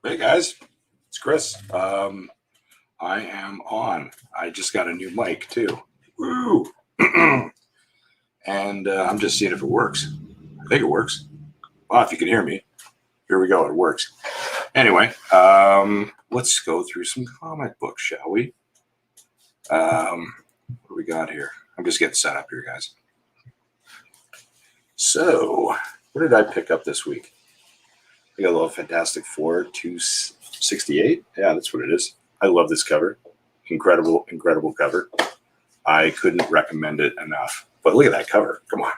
Hey guys, it's Chris. I am on. I just got a new mic too. Woo! And I'm just seeing if it works. I think it works. Well, if you can hear me, here we go. It works. Anyway, let's go through some comic books, shall we? What do we got here? I'm just getting set up here, guys. So, what did I pick up this week? I got a little Fantastic Four 268. Yeah, that's what it is. I love this cover. Incredible, incredible cover. I couldn't recommend it enough. But look at that cover. Come on.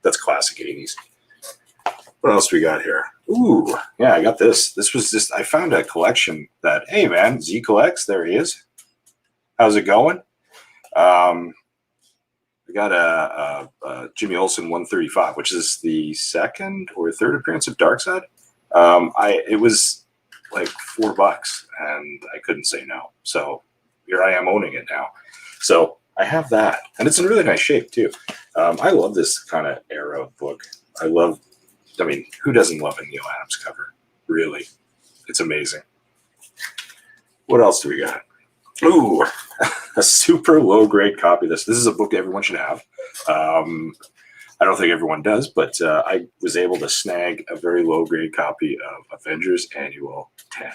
That's classic 80s. What else we got here? Ooh, yeah, I got this. This was just, I found a collection that, hey man, Z Collects, there he is. How's it going? We got a Jimmy Olsen 135, which is the second or third appearance of Darkseid. It was like $4 and I couldn't say no. So here I am owning it now. So I have that and it's in really nice shape too. I love this kind of era of book. I mean, who doesn't love a Neil Adams cover? Really, it's amazing. What else do we got? Ooh, a super low grade copy of this. This is a book everyone should have. I don't think everyone does, but I was able to snag a very low-grade copy of Avengers Annual 10,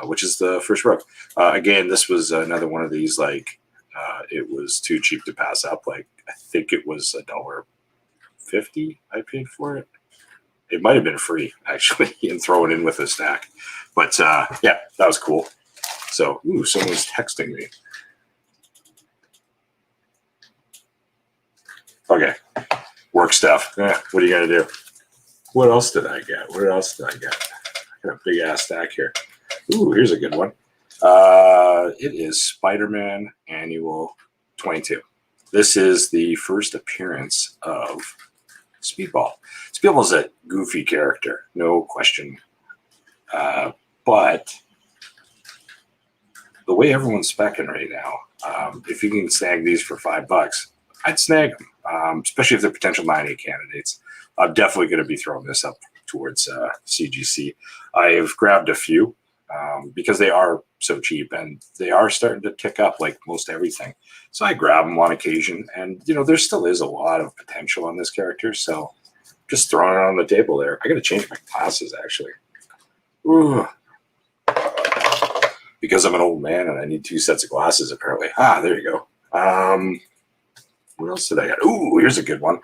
which is the first book. Again, this was another one of these, like, it was too cheap to pass up. Like, I think it was $1.50 I paid for it. It might have been free, actually, and throw it in with a stack. But, yeah, that was cool. So, ooh, someone's texting me. Okay. Work stuff. Yeah, what are you gonna do? What else did I get? What else did I get? I got a big ass stack here. Ooh, here's a good one. It is Spiderman Annual 22. This is the first appearance of Speedball. Speedball's a goofy character, no question. But the way everyone's specking right now, if you can snag these for $5, I'd snag them, especially if they're potential 9A candidates. I'm definitely going to be throwing this up towards CGC. I've grabbed a few because they are so cheap and they are starting to tick up like most everything. So I grab them on occasion and, you know, there still is a lot of potential on this character. So just throwing it on the table there. I got to change my glasses actually. Ooh. Because I'm an old man and I need 2 sets of glasses apparently. Ah, there you go. What else did I got? Ooh, here's a good one.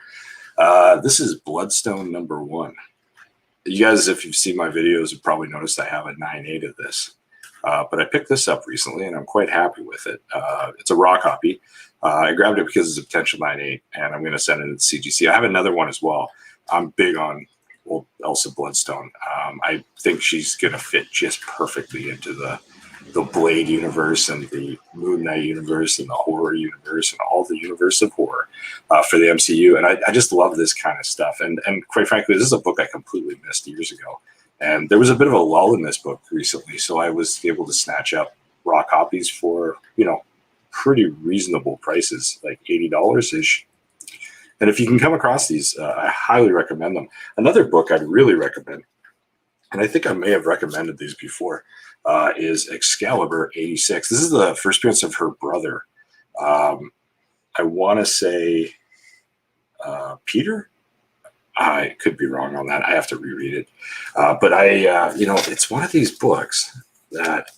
This is Bloodstone #1. You guys, if you've seen my videos, have probably noticed I have a 9.8 of this. But I picked this up recently, and I'm quite happy with it. It's a raw copy. I grabbed it because it's a potential 9.8, and I'm going to send it to CGC. I have another one as well. I'm big on old Elsa Bloodstone. I think she's going to fit just perfectly into the Blade universe and the Moon Knight universe and the horror universe and all the universe of horror for the MCU. And I just love this kind of stuff. And quite frankly, this is a book I completely missed years ago. And there was a bit of a lull in this book recently. So I was able to snatch up raw copies for, you know, pretty reasonable prices, like $80-ish. And if you can come across these, I highly recommend them. Another book I'd really recommend, and I think I may have recommended these before, is Excalibur 86. This is the first appearance of her brother. I want to say Peter. I could be wrong on that. I have to reread it. But you know, it's one of these books that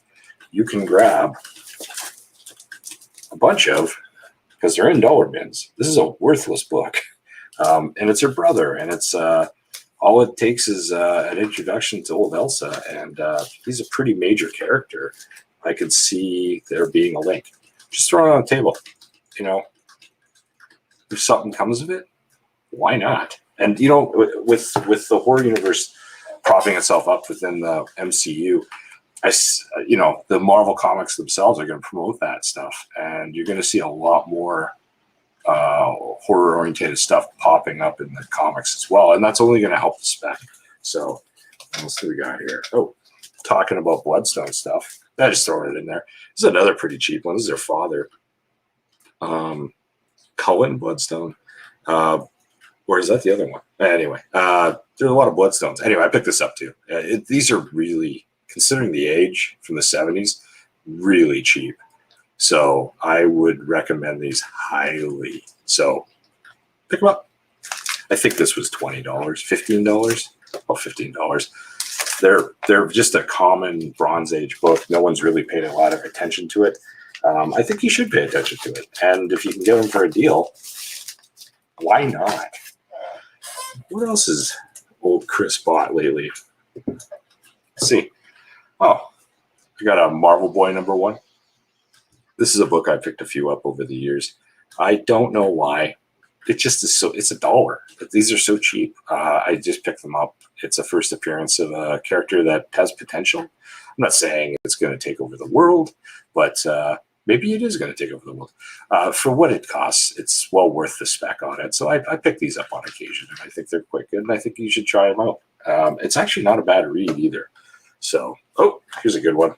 you can grab a bunch of because they're in dollar bins. This is a worthless book. And it's her brother, and it's all it takes is an introduction to old Elsa, and he's a pretty major character. I could see there being a link. Just throw it on the table. You know, if something comes of it, why not? And, you know, with the horror universe propping itself up within the MCU, you know, the Marvel comics themselves are going to promote that stuff, and you're going to see a lot more horror-oriented stuff popping up in the comics as well, and that's only going to help the spec. So, what else do we got here? Oh, talking about Bloodstone stuff. I just throwing it in there. This is another pretty cheap one. This is their father, Cullen Bloodstone, or is that the other one? Anyway, there's a lot of Bloodstones. Anyway, I picked this up too. These are really considering the age from the 70s, really cheap. So I would recommend these highly. So pick them up. I think this was $20, $15. Oh, $15. They're just a common Bronze Age book. No one's really paid a lot of attention to it. I think you should pay attention to it. And if you can get them for a deal, why not? What else has old Chris bought lately? Let's see. Oh, I got a Marvel Boy #1. This is a book I picked a few up over the years. I don't know why. It just is so, it's $1. These are so cheap. I just picked them up. It's a first appearance of a character that has potential. I'm not saying it's going to take over the world, but maybe it is going to take over the world. For what it costs, it's well worth the spec on it. So I pick these up on occasion, and I think they're quite good, and I think you should try them out. It's actually not a bad read either. So, oh, here's a good one.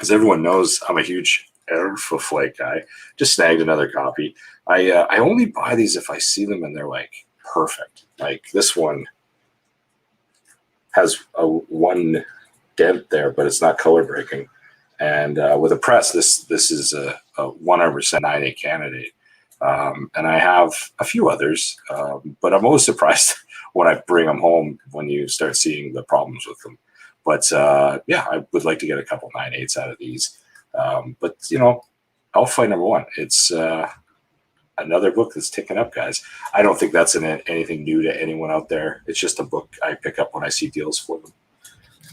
As everyone knows, I'm a huge Alpha Flight guy. Just snagged another copy. I only buy these if I see them and they're like perfect. Like this one has one dent there, but it's not color breaking. And with a press, this is a 100% 9A candidate. And I have a few others, but I'm always surprised when I bring them home when you start seeing the problems with them. But yeah, I would like to get a couple 9.8s out of these. But you know, Alpha Flight #1. It's another book that's ticking up, guys. I don't think that's anything new to anyone out there. It's just a book I pick up when I see deals for them.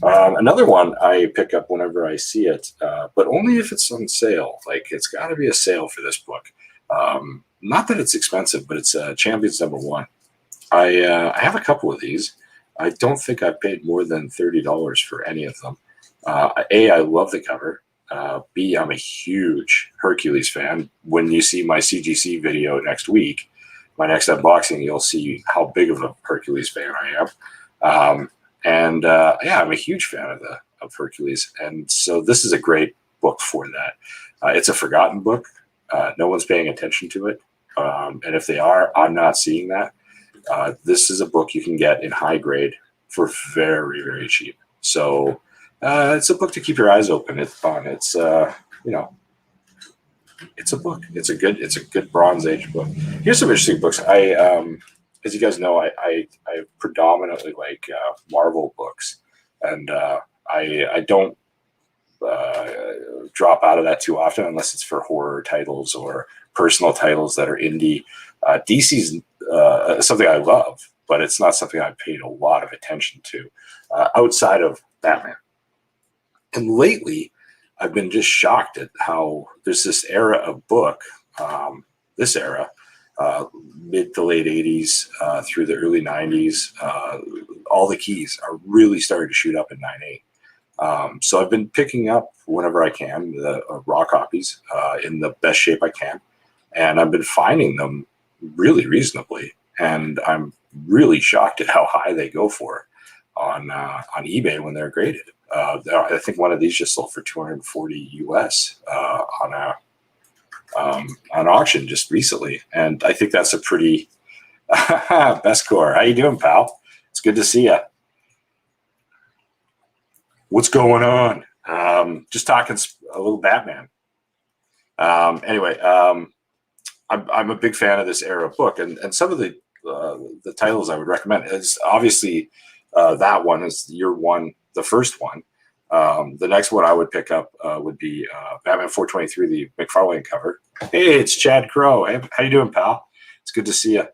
Another one I pick up whenever I see it, but only if it's on sale. Like it's got to be a sale for this book. Not that it's expensive, but it's Champions #1. I have a couple of these. I don't think I've paid more than $30 for any of them. A, I love the cover. B, I'm a huge Hercules fan. When you see my CGC video next week, my next unboxing, you'll see how big of a Hercules fan I am. Yeah, I'm a huge fan of Hercules. And so this is a great book for that. It's a forgotten book. No one's paying attention to it. And if they are, I'm not seeing that. This is a book you can get in high grade for very, very cheap. So it's a book to keep your eyes open on. It's you know, it's a book. It's a good Bronze Age book. Here's some interesting books. As you guys know, I predominantly like Marvel books, and I don't drop out of that too often unless it's for horror titles or personal titles that are indie. DC's something I love, but it's not something I've paid a lot of attention to outside of Batman. And lately, I've been just shocked at how there's this era of book, this era, mid to late 80s through the early 90s, all the keys are really starting to shoot up in 9.8. So I've been picking up whenever I can the raw copies in the best shape I can, and I've been finding them really reasonably, and I'm really shocked at how high they go for on eBay when they're graded. I think one of these just sold for $240 US on auction just recently, and I think that's a pretty best core. How you doing, pal? It's good to see you. What's going on? Just talking a little Batman. Anyway, I'm a big fan of this era book, and some of the titles I would recommend is obviously that one is year one, the first one. The next one I would pick up would be Batman 423, the McFarlane cover. Hey, it's Chad Crow. Hey, how you doing, pal? It's good to see you.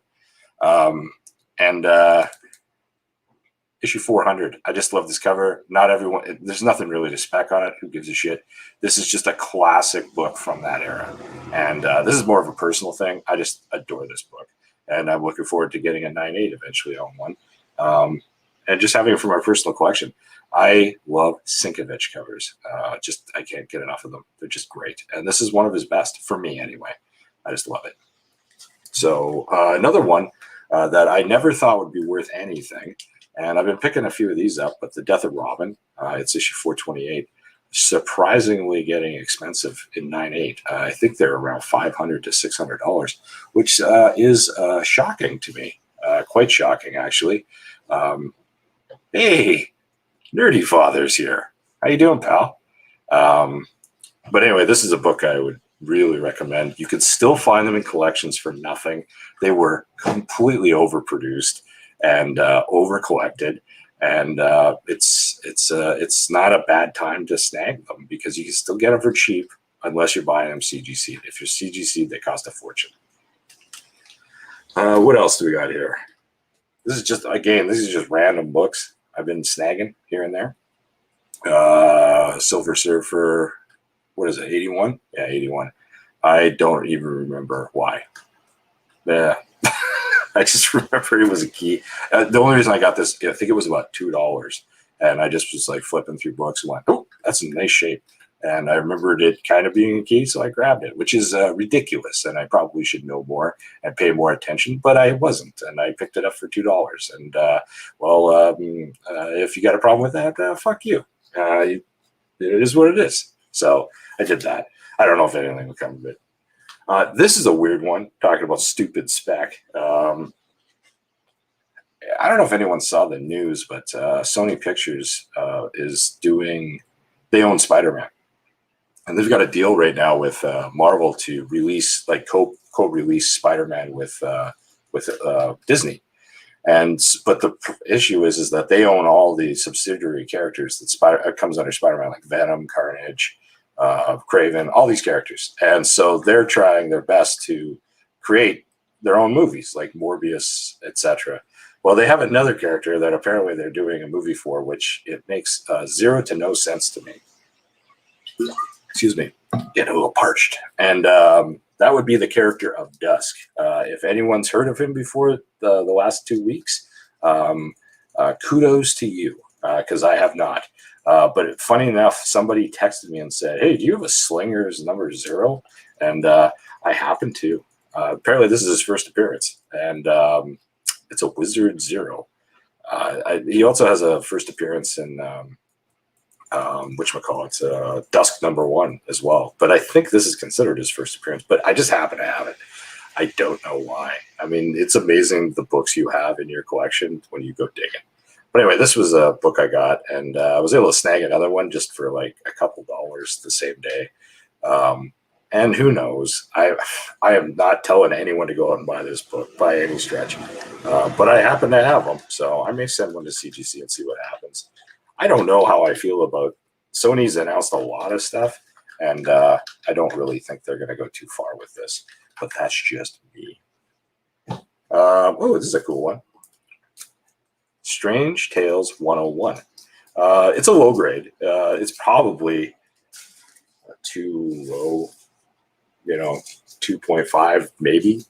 Issue 400. I just love this cover. Not everyone, there's nothing really to spec on it. Who gives a shit? This is just a classic book from that era. And this is more of a personal thing. I just adore this book. And I'm looking forward to getting a 9.8 eventually on one. And just having it for my personal collection. I love Sienkiewicz covers. I can't get enough of them. They're just great. And this is one of his best, for me anyway. I just love it. So another one that I never thought would be worth anything, and I've been picking a few of these up, but The Death of Robin, it's issue 428, surprisingly getting expensive in 9.8. I think they're around $500 to $600, which is shocking to me. Quite shocking, actually. Hey, Nerdy Father's here. How you doing, pal? Um, but anyway, this is a book I would really recommend. You could still find them in collections for nothing. They were completely overproduced and over collected, and it's not a bad time to snag them because you can still get them for cheap unless you're buying them CGC. If you're CGC, they cost a fortune. What else do we got here? This is just random books I've been snagging here and there. Silver Surfer, what is it, 81? Yeah, 81. I don't even remember why. Yeah. I just remember it was a key. The only reason I got this, I think it was about $2. And I just was like flipping through books and went, oh, that's in nice shape. And I remembered it kind of being a key, so I grabbed it, which is ridiculous. And I probably should know more and pay more attention, but I wasn't. And I picked it up for $2. And, if you got a problem with that, fuck you. It is what it is. So I did that. I don't know if anything will come of it. This is a weird one, talking about stupid spec. I don't know if anyone saw the news, but Sony Pictures they own Spider-Man. And they've got a deal right now with Marvel to release, like co-release Spider-Man with Disney. But the issue is that they own all the subsidiary characters that comes under Spider-Man, like Venom, Carnage, Kraven, all these characters. And so they're trying their best to create their own movies, like Morbius, etc. Well, they have another character that apparently they're doing a movie for, which it makes zero to no sense to me. Excuse me, getting a little parched. And that would be the character of Dusk. If anyone's heard of him before the last 2 weeks, kudos to you, because I have not. But funny enough, somebody texted me and said, hey, do you have a Slinger's number 0? And I happen to. Apparently, this is his first appearance, and it's a Wizard 0. He also has a first appearance in Dusk number 1 as well. But I think this is considered his first appearance, but I just happen to have it. I don't know why. I mean, it's amazing the books you have in your collection when you go digging. But anyway, this was a book I got, and I was able to snag another one just for like a couple dollars the same day. And who knows? I am not telling anyone to go out and buy this book by any stretch. But I happen to have them, so I may send one to CGC and see what happens. I don't know how I feel about Sony's announced a lot of stuff, and I don't really think they're going to go too far with this. But that's just me. This is a cool one. Strange Tales 101. It's a low grade. It's probably too low, 2.5 maybe.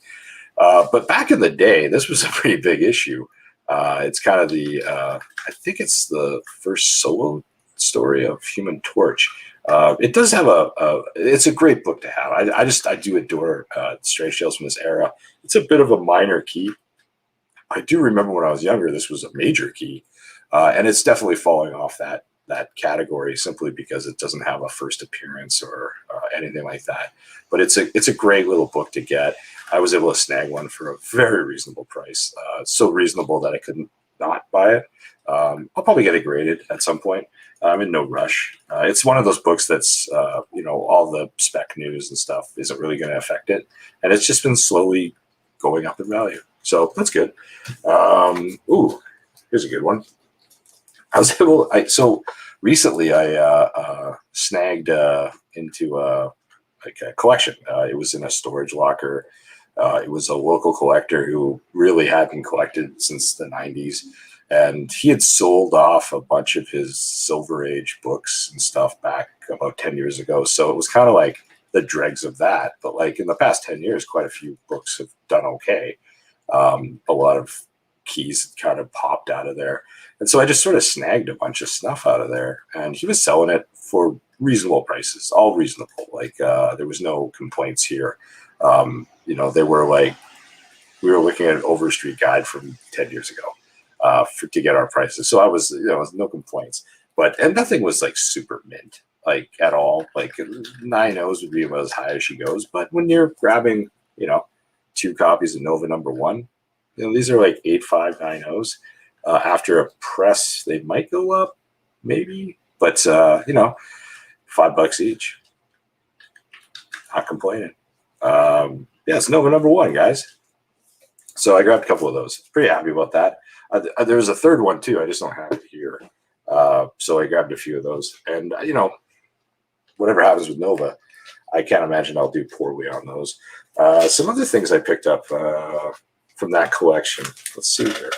But back in the day, this was a pretty big issue. It's kind of I think it's the first solo story of Human Torch. It does have it's a great book to have. I do adore Strange Tales from this era. It's a bit of a minor key. I do remember when I was younger, this was a major key, and it's definitely falling off that category simply because it doesn't have a first appearance or anything like that. But it's a great little book to get. I was able to snag one for a very reasonable price, so reasonable that I couldn't not buy it. I'll probably get it graded at some point. I'm in no rush. It's one of those books that's, all the spec news and stuff isn't really going to affect it. And it's just been slowly going up in value. So that's good. Here's a good one. So recently I snagged into a collection. It was in a storage locker. It was a local collector who really hadn't collected since the 90s. And he had sold off a bunch of his Silver Age books and stuff back about 10 years ago. So it was kind of like the dregs of that. But like in the past 10 years, quite a few books have done okay. A lot of keys kind of popped out of there. And so I just sort of snagged a bunch of stuff out of there. And he was selling it for reasonable prices, all reasonable. Like there was no complaints here. They were like, we were looking at an Overstreet guide from 10 years ago. To get our prices. So I was, no complaints, and nothing was like super mint, like at all. Like 9.0s would be about as high as she goes. But when you're grabbing, 2 copies of Nova number 1, these are like 8.5, 9.0s. After a press, they might go up maybe, But, you know, $5 each. Not complaining. Yeah, it's Nova number 1, guys. So I grabbed a couple of those. Pretty happy about that. There was a third one, too. I just don't have it here. So I grabbed a few of those. And, you know, whatever happens with Nova, I can't imagine I'll do poorly on those. Some other things I picked up from that collection. Let's see here.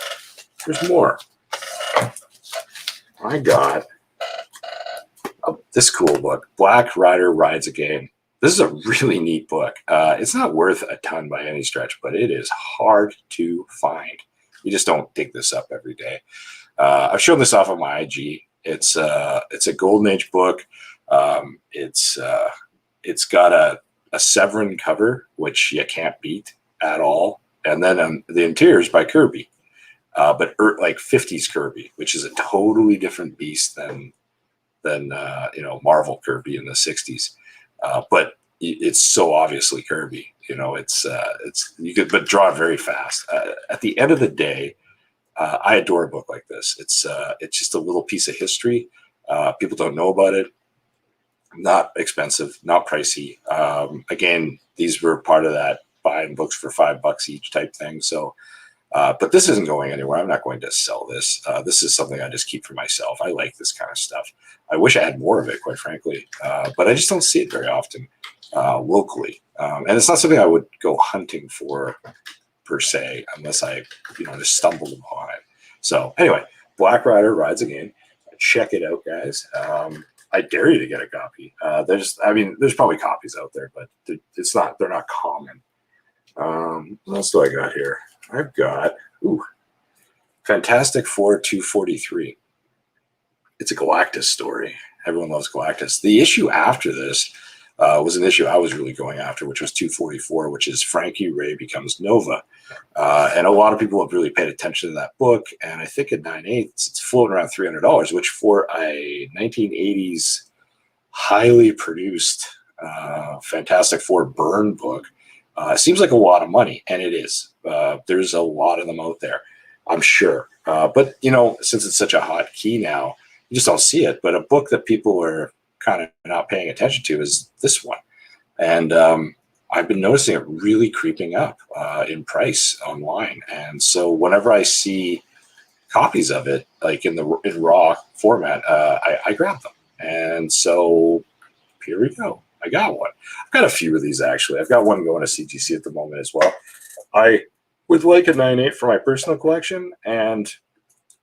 There's more. I got this cool book, Black Rider Rides Again. This is a really neat book. It's not worth a ton by any stretch, but it is hard to find. You just don't dig this up every day. I've shown this off on my IG. It's a Golden Age book. It's got a Severin cover, which you can't beat at all. And then the interior is by Kirby, but like 50s Kirby, which is a totally different beast than you know, Marvel Kirby in the 60s. But it's so obviously Kirby. You know, it's you could but draw it very fast. At the end of the day, I adore a book like this. It's just a little piece of history. People don't know about it. Not expensive, not pricey. Again, these were part of that buying books for $5 each type thing. So, but this isn't going anywhere. I'm not going to sell this. This is something I just keep for myself. I like this kind of stuff. I wish I had more of it, quite frankly, but I just don't see it very often locally. And it's not something I would go hunting for per se, unless I, you know, just stumbled upon it. So anyway, Black Rider Rides Again. Check it out, guys. I dare you to get a copy. There's probably copies out there, but they're not common. What else do I got here? I've got Fantastic Four 243. It's a Galactus story. Everyone loves Galactus. The issue after this was an issue I was really going after, which was 244, which is Frankie Ray becomes Nova. And a lot of people have really paid attention to that book. And I think at 9/8, it's floating around $300, which for a 1980s highly produced Fantastic Four burn book seems like a lot of money. And it is. There's a lot of them out there, I'm sure. But, you know, since it's such a hot key now, you just don't see it. But a book that people are kind of not paying attention to is this one. And I've been noticing it really creeping up in price online. And so whenever I see copies of it, like in raw format, I grab them. And so here we go. I got one. I've got a few of these, actually. I've got one going to CGC at the moment as well. I would like a 9/8 for my personal collection and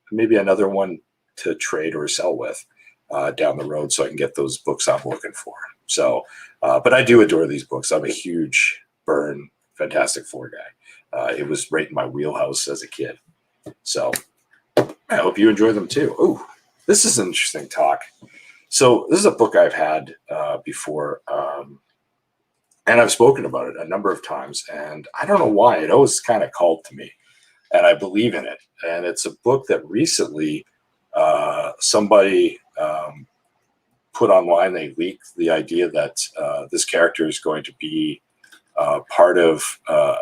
maybe another one to trade or sell with down the road so I can get those books I'm looking for. So, but I do adore these books. I'm a huge Byrne Fantastic Four guy. It was right in my wheelhouse as a kid. So I hope you enjoy them too. Oh, this is an interesting talk. So this is a book I've had before, and I've spoken about it a number of times, and I don't know why. It always kind of called to me, and I believe in it. And it's a book that recently somebody put online. They leaked the idea that this character is going to be part of, what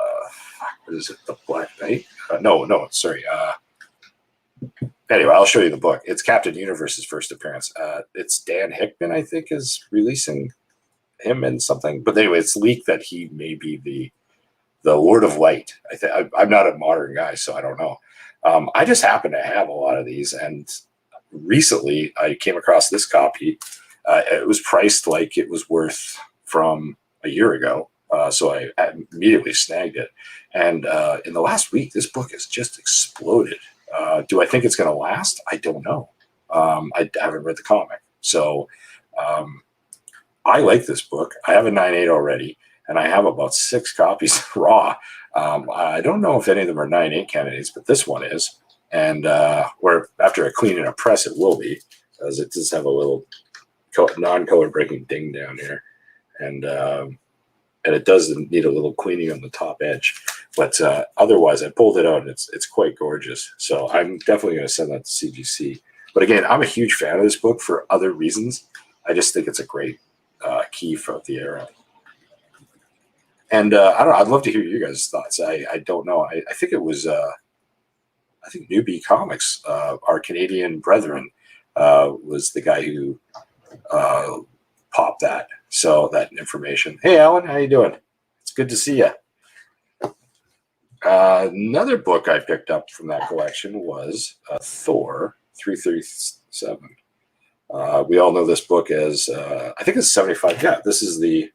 is it, the Black Knight? Sorry. Anyway, I'll show you the book. It's Captain Universe's first appearance. It's Dan Hickman, I think, is releasing him in something. But anyway, it's leaked that he may be the Lord of Light. I'm not a modern guy, so I don't know. I just happen to have a lot of these, and recently I came across this copy. It was priced like it was worth from a year ago, so I immediately snagged it. And in the last week, this book has just exploded. Do I think it's going to last? I don't know. I haven't read the comic. So I like this book. I have a 9/8 already, and I have about 6 copies raw. I don't know if any of them are 9/8 candidates, but this one is. And or after a clean and a press, it will be, as it does have a little non-color breaking ding down here. And it does need a little cleaning on the top edge. But otherwise, I pulled it out, and it's quite gorgeous. So I'm definitely going to send that to CGC. But again, I'm a huge fan of this book for other reasons. I just think it's a great key for the era. And I don't know. I'd love to hear you guys' thoughts. I don't know. I think it was I think Newbie Comics, our Canadian brethren, was the guy who popped that. So that information. Hey, Alan, how you doing? It's good to see you. Another book I picked up from that collection was Thor 337. We all know this book as, I think it's 75. Yeah, this is the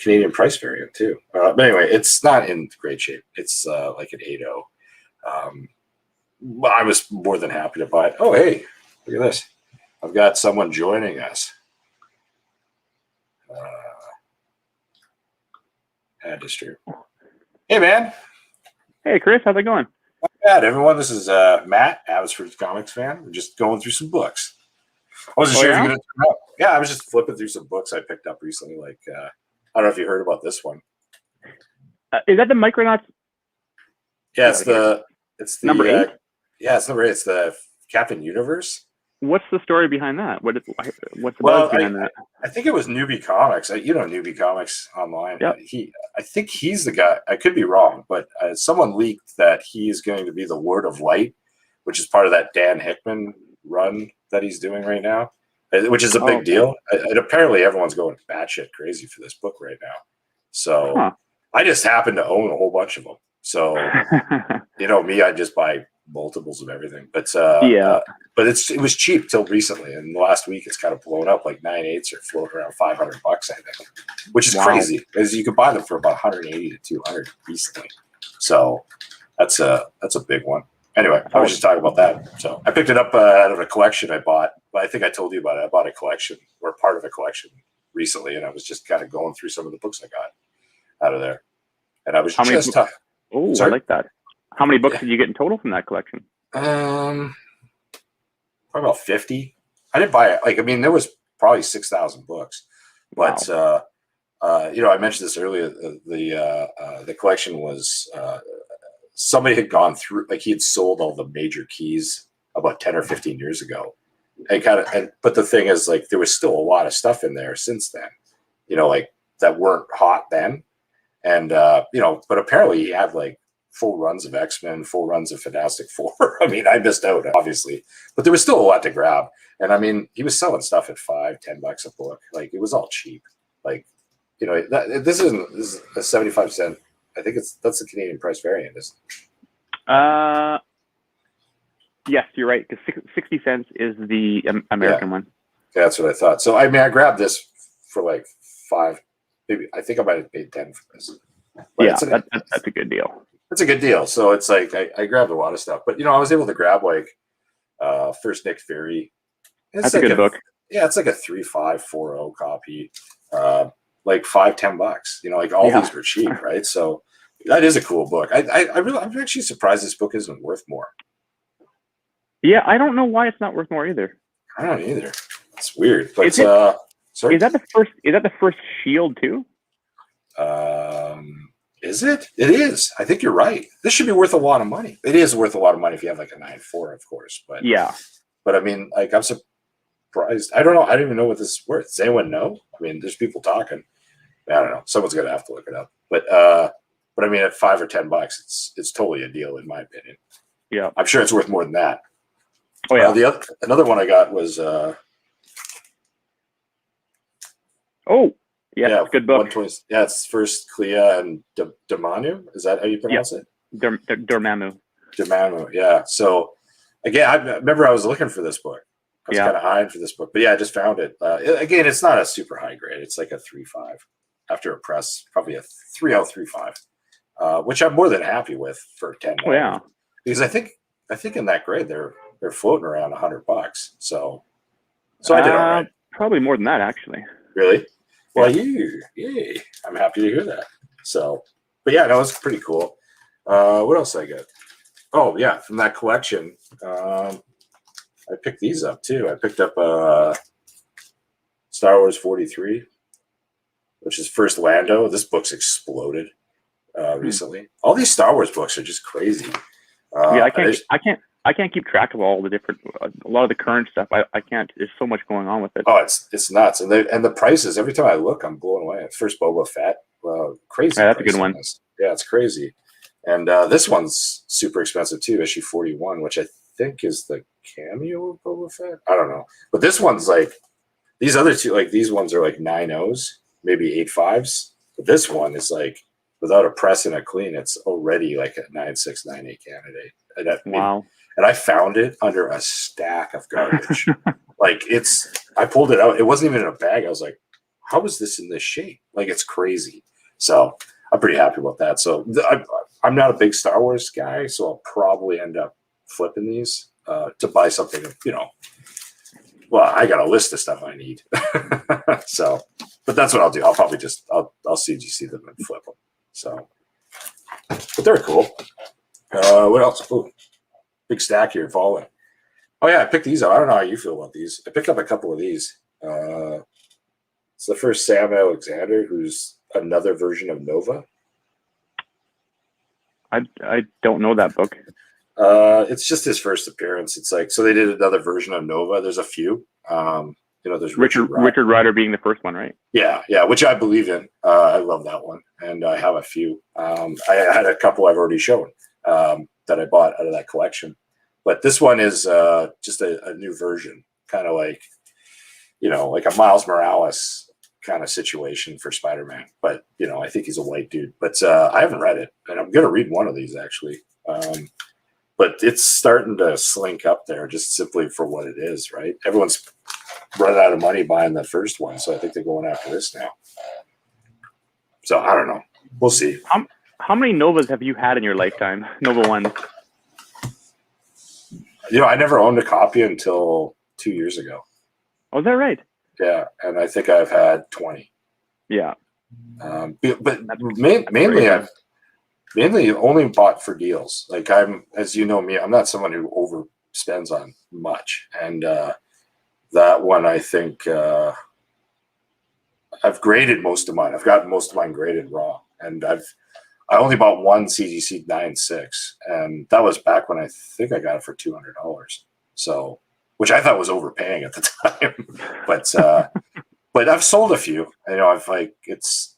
Canadian price variant too. But anyway, it's not in great shape. It's like an 8.0. But I was more than happy to buy it. Oh, hey, look at this. I've got someone joining us. Add to stream. Hey, man. Hey, Chris. How's it going? Not bad, everyone. This is Matt, Abbotsford Comics fan. We're just going through some books. I wasn't sure if you're going to turn up. Yeah, I was just flipping through some books I picked up recently. Like, I don't know if you heard about this one. Is that the Micronauts? Yeah, it's the number 8. Yeah, it's number 8. It's the Captain Universe. What's the story behind that? What's the buzz behind that? I think it was Newbie Comics. You know Newbie Comics online. Yep. I think he's the guy. I could be wrong, but someone leaked that he is going to be the Word of Light, which is part of that Dan Hickman run that he's doing right now, which is a big deal. And apparently everyone's going batshit crazy for this book right now. So I just happen to own a whole bunch of them. So, you know me, I just buy multiples of everything. But but it was cheap till recently. And last week it's kind of blown up. Like 9/8 are floating around $500, I think, which is crazy because you could buy them for about 180 to 200 recently. So that's a big one. Anyway, I was just talking about that. So I picked it up out of a collection I bought. But I think I told you about it. I bought a collection or part of a collection recently, and I was just kind of going through some of the books I got out of there. And I was just talking. Oh, I like that. How many books did you get in total from that collection? Probably about 50. I didn't buy it. There was probably 6,000 books. But, you know, I mentioned this earlier. The collection was somebody had gone through, like he had sold all the major keys about 10 or 15 years ago. But the thing is, like, there was still a lot of stuff in there since then, you know, like that weren't hot then. And, you know, but apparently he had like full runs of X-Men, full runs of Fantastic Four. I mean, I missed out, obviously, but there was still a lot to grab. And I mean, he was selling stuff at $5, $10 a book. Like, it was all cheap. Like, you know, this is a 75 cent. I think that's the Canadian price variant, isn't it? Yes, you're right. Because 60 cents is the American one. Yeah, that's what I thought. So, I mean, I grabbed this for like $5. Maybe I think I might have paid $10 for this. But yeah, that's a good deal. It's a good deal. So it's like I grabbed a lot of stuff, but you know, I was able to grab like first Nick Fury. That's like a good book. Yeah, it's like a 3540 copy, like $5-10. You know, like all these were cheap, right? So that is a cool book. I'm actually surprised this book isn't worth more. Yeah, I don't know why it's not worth more either. I don't either. It's weird, but sorry. Is that the first Shield too? Is it? It is. I think you're right. This should be worth a lot of money. It is worth a lot of money if you have like a 9.4, of course. But yeah. But I mean, like, I'm surprised. I don't know. I don't even know what this is worth. Does anyone know? I mean, there's people talking. I don't know. Someone's gonna have to look it up. But I mean, at $5 or $10, it's totally a deal in my opinion. Yeah. I'm sure it's worth more than that. Oh yeah. Another one I got was yeah, good book. Yeah, it's first Clea and Dormammu. Is that how you pronounce it? Dormammu. Dormammu, yeah. So, again, I remember I was looking for this book. I was kind of eyeing for this book. But, yeah, I just found it. Again, it's not a super high grade. It's like a 3.5 after a press, probably a 3.0, which I'm more than happy with for $10. Oh, yeah. Because I think in that grade, they're floating around $100. So I did all right. Probably more than that, actually. Really? Well, yay! I'm happy to hear that. So, but yeah, no, it's pretty cool. What else did I get? Oh yeah, from that collection, I picked these up too. I picked up Star Wars 43, which is first Lando. This book's exploded recently. All these Star Wars books are just crazy. I can't keep track of all the different, a lot of the current stuff. I can't. There's so much going on with it. Oh, it's nuts, and the prices. Every time I look, I'm blown away. First Boba Fett, crazy. Yeah, that's a good one. Yeah, it's crazy. And this one's super expensive too, issue 41, which I think is the cameo of Boba Fett. I don't know, but this one's like these other two. Like these ones are like 9.0s, maybe 8.5s. But this one is like without a press and a clean, it's already like a 9.6, 9.8 candidate. Wow. And I found it under a stack of garbage. Like I pulled it out. It wasn't even in a bag. I was like, how is this in this shape? Like it's crazy. So I'm pretty happy about that. So I'm not a big Star Wars guy, so I'll probably end up flipping these to buy something, well, I got a list of stuff I need. So, but that's what I'll do. I'll probably I'll CGC them and flip them. So, but they're cool. What else? Ooh, big stack here falling. Oh yeah, I picked these up. I don't know how you feel about these. I picked up a couple of these. It's the first Sam Alexander, who's another version of Nova. I don't know that book. It's just his first appearance. It's like, so they did another version of Nova. There's a few. There's Richard Rider being the first one, right? Yeah, which I believe in. I love that one, and I have a few. I had a couple I've already shown that I bought out of that collection, but this one is just a new version, kind of like, like a Miles Morales kind of situation for Spider-Man. But I think he's a white dude. But I haven't read it, and I'm gonna read one of these actually. But it's starting to slink up there just simply for what it is, right? Everyone's run out of money buying the first one, so I think they're going after this now. So I don't know. We'll see. How many Novas have you had in your lifetime? Nova 1? I never owned a copy until 2 years ago. Oh, is that right? Yeah, and I think I've had 20. Yeah. But mainly I've only bought for deals. Like as you know me, I'm not someone who overspends on much. And that one, I think I've graded most of mine. I've gotten most of mine graded raw. And I only bought one CGC 9.6, and that was back when I think I got it for $200. So, which I thought was overpaying at the time. But I've sold a few. I've it's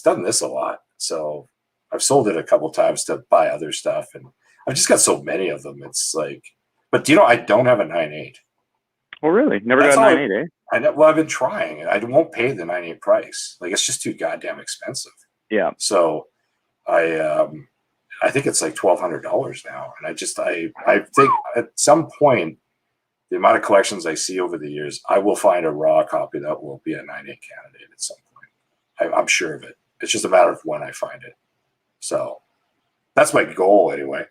done this a lot. So I've sold it a couple times to buy other stuff, and I've just got so many of them. It's like, but I don't have a 9.8. Oh, really? Never got a 9.8, eh? I know. Well, I've been trying, and I won't pay the 9.8 price. Like, it's just too goddamn expensive. Yeah. So I think it's like $1,200 now, and I think at some point, the amount of collections I see over the years, I will find a raw copy that will be a 9.8 candidate at some point. I'm sure of it. It's just a matter of when I find it. So that's my goal anyway.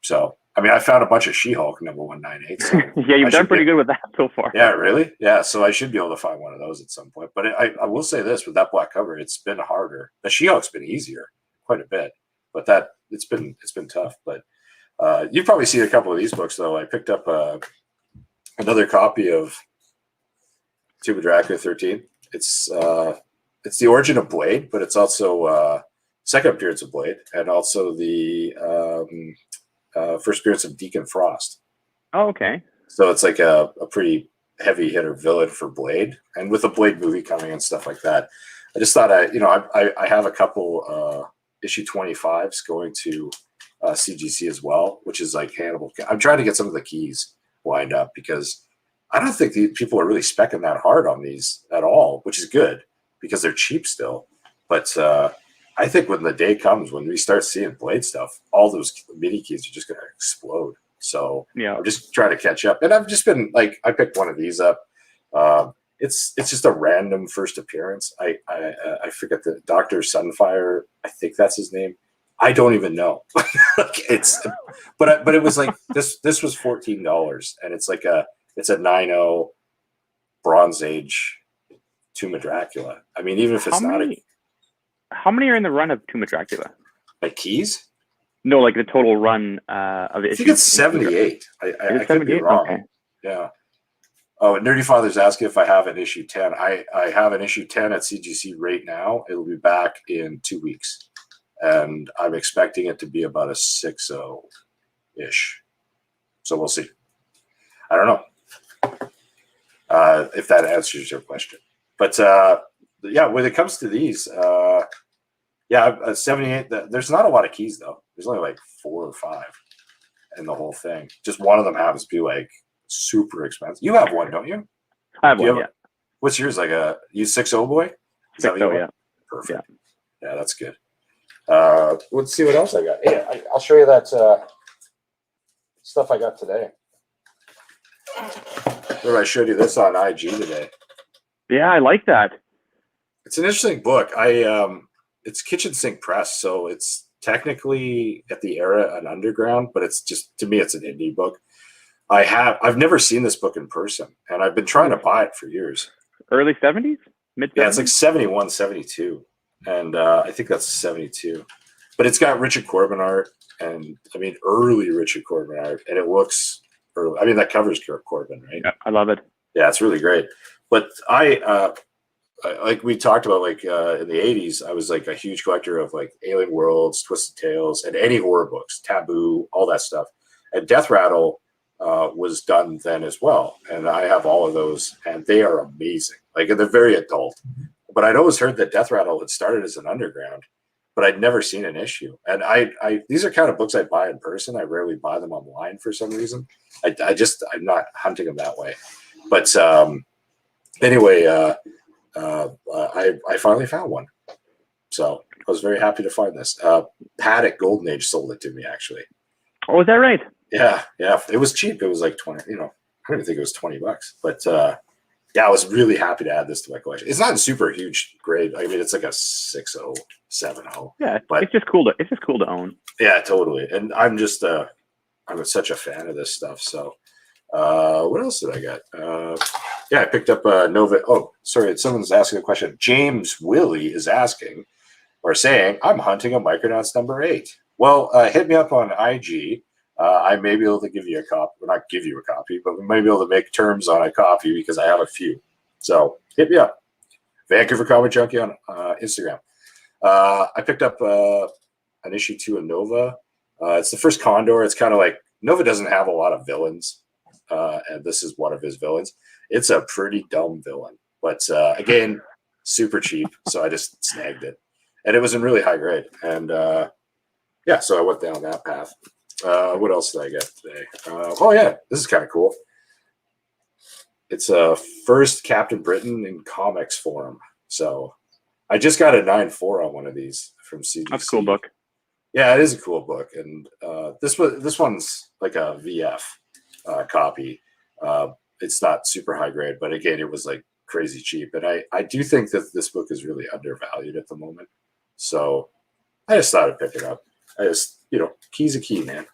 So, I found a bunch of She-Hulk number 198. So yeah, you've done pretty good with that so far. Yeah, really? Yeah, so I should be able to find one of those at some point. But I will say this, with that black cover, it's been harder. The She-Hulk's been easier quite a bit, but it's been tough. But you've probably seen a couple of these books, though. I picked up another copy of Tomb of Dracula 13. It's the origin of Blade, but it's also second appearance of Blade, and also the first appearance of Deacon Frost. Oh, okay. So it's like a pretty heavy hitter villain for Blade, and with the Blade movie coming and stuff like that, I just thought I have a couple issue 25s going to CGC as well, which is like Hannibal. I'm trying to get some of the keys lined up because I don't think these people are really speccing that hard on these at all, which is good because they're cheap still. But I think when the day comes when we start seeing Blade stuff, all those mini keys are just going to explode. So yeah, I'm just trying to catch up. And I've just been like, I picked one of these up. It's just a random first appearance. I forget the Dr. Sunfire. I think that's his name. I don't even know. But it was like this was $14, and it's like it's a 9.0 Bronze Age Tomb of Dracula. Even if it's how many are in the run of Tomb of Dracula? Like keys? No, like the total run of issues. I think it's 78. I could be wrong. Okay. Yeah. Oh, Nerdy Father's asking if I have an issue 10. I have an issue 10 at CGC right now. It'll be back in 2 weeks. And I'm expecting it to be about a 6.0-ish. So we'll see. I don't know if that answers your question. But yeah, when it comes to these, 78, there's not a lot of keys, though. There's only like 4 or 5. and the whole thing. Just one of them happens to be like super expensive. You have one, don't you? I have Do you one, have what's yours? Like you 6.0 boy? Is that what you 6.0, want? yeah. Perfect. Yeah, that's good. Let's see what else I got. Yeah, I'll show you that stuff I got today. Remember I showed you this on IG today. Yeah, I like that. It's an interesting book. It's kitchen sink press, so it's technically at the era an underground, but it's just, to me, it's an indie book. I've never seen this book in person, and I've been trying to buy it for years. Early 70s? Mid 70s? Yeah, it's like 71, 72. And I think that's 72. But it's got Richard Corbin art, and I mean, early Richard Corbin art, and it looks early. I mean, that covers Corbin, right? Yeah, I love it. Yeah, it's really great. But like we talked about, like in the 80s, I was like a huge collector of like Alien Worlds, Twisted Tales, and any horror books, Taboo, all that stuff. And Death Rattle was done then as well. And I have all of those, and they are amazing. Like, they're very adult. But I'd always heard that Death Rattle had started as an underground, but I'd never seen an issue. And these are kind of books I buy in person. I rarely buy them online for some reason. I'm not hunting them that way. But anyway, I finally found one. So I was very happy to find this. Paddock Golden Age sold it to me, actually. Oh, is that right? Yeah. It was cheap. It was like 20, I don't even think it was $20. But yeah, I was really happy to add this to my collection. It's not a super huge grade. I mean, it's like a 6.0, 7.0. Yeah, but it's just cool to own. Yeah, totally. And I'm such a fan of this stuff. So what else did I get? Yeah, I picked up Nova. Oh, sorry, someone's asking a question. James Willie is asking or saying, I'm hunting a Micronauts number 8. Well, hit me up on IG. I may be able to give you a copy, well, not give you a copy, but we may be able to make terms on a copy because I have a few. So hit me up. Vancouver Comic Junkie on Instagram. I picked up an issue 2 of Nova. It's the first Condor. It's kind of like, Nova doesn't have a lot of villains, and this is one of his villains. It's a pretty dumb villain, but again, super cheap, so I just snagged it. And it was in really high grade. And yeah, so I went down that path. What else did I get today? Oh, yeah, this is kind of cool. It's a first Captain Britain in comics form. So I just got a 9.4 on one of these from CGC. That's a cool book. Yeah, it is a cool book. And this one's like a VF copy. It's not super high grade, but again, it was like crazy cheap. And I do think that this book is really undervalued at the moment. So I just thought I'd pick it up. Key's a key, man.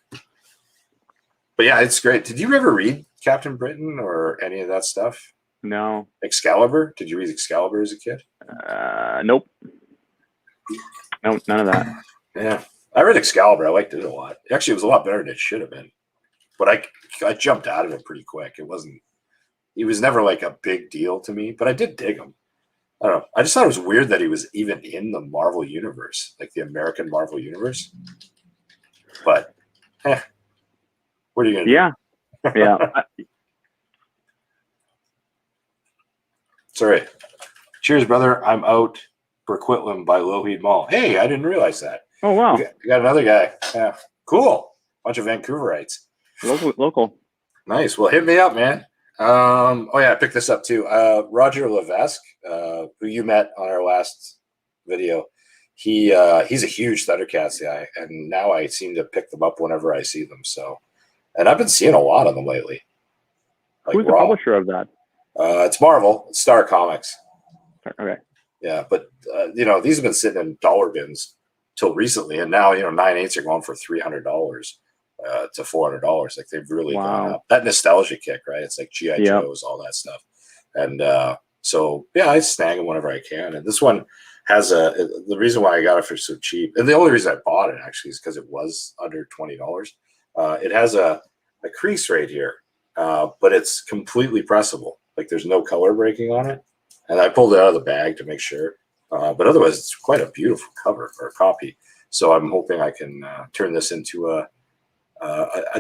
But yeah, it's great. Did you ever read Captain Britain or any of that stuff? No. Excalibur? Did you read Excalibur as a kid? Nope. No, none of that. Yeah. I read Excalibur. I liked it a lot. Actually, it was a lot better than it should have been. But I jumped out of it pretty quick. He was never like a big deal to me, but I did dig him. I don't know. I just thought it was weird that he was even in the Marvel Universe, like the American Marvel Universe. But, what are you going to do? Yeah. Sorry. Cheers, brother. I'm out for Quitlam by Lougheed Mall. Hey, I didn't realize that. Oh, wow. We got another guy. Yeah. Cool. Bunch of Vancouverites. Local. Nice. Well, hit me up, man. Oh yeah, I picked this up too. Roger Levesque, who you met on our last video, he's a huge Thundercats guy, and now I seem to pick them up whenever I see them. So, and I've been seeing a lot of them lately. Like, who's the publisher of that? It's Marvel. It's Star Comics. Okay. Yeah, but these have been sitting in dollar bins till recently, and now 9/8s are going for $300. To $400. Like, they've really gone up. That nostalgia kick, right? It's like G.I. Joes, all that stuff. And so yeah, I snag them whenever I can. And this one has the reason why I got it for so cheap, and the only reason I bought it actually is because it was under $20. It has a crease right here, but it's completely pressable. Like, there's no color breaking on it. And I pulled it out of the bag to make sure. But otherwise, it's quite a beautiful cover or copy. So I'm hoping I can turn this into a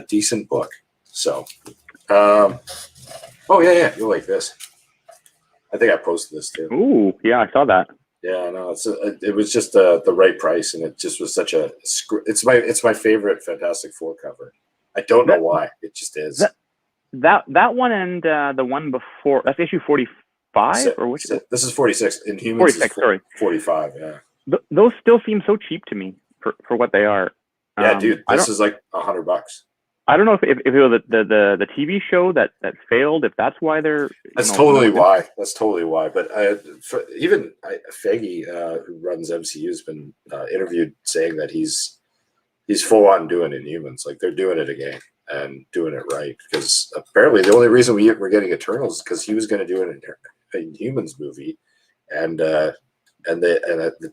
decent book. So, oh yeah, you'll like this. I think I posted this too. Ooh, yeah, I saw that. Yeah, no, it was just the right price, and it just was such a. It's my favorite Fantastic Four cover. I don't know why. It just is. That one and the one before, that's issue 45 or which? This is 46. Inhumans 46, is sorry. 45, yeah. Those still seem so cheap to me for what they are. Yeah, dude, this is like $100. I don't know if it was the TV show that failed, if that's why they're. That's totally why. That's totally why. But Feige, who runs MCU, has been interviewed saying that he's full on doing Inhumans. Like they're doing it again and doing it right. Because apparently the only reason we're getting Eternals is because he was going to do an Inhumans movie, and the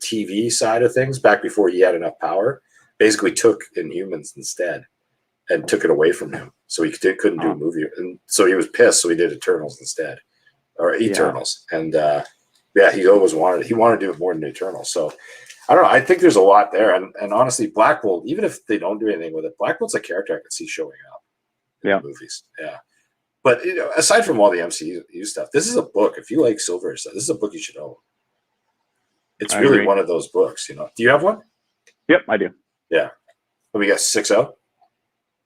TV side of things back before he had enough power basically took Inhumans instead. And took it away from him, so he couldn't do a movie, and so he was pissed. So he did Eternals instead, or Eternals, and he always wanted to do it more than Eternals. So I don't know. I think there's a lot there, and honestly, Black Bolt, even if they don't do anything with it, Black Bolt's a character I could see showing up in the movies. Yeah, but aside from all the MCU stuff, this is a book. If you like Silver stuff, this is a book you should own. It's really one of those books. Do you have one? Yep, I do. Yeah. Let me guess, 6.0.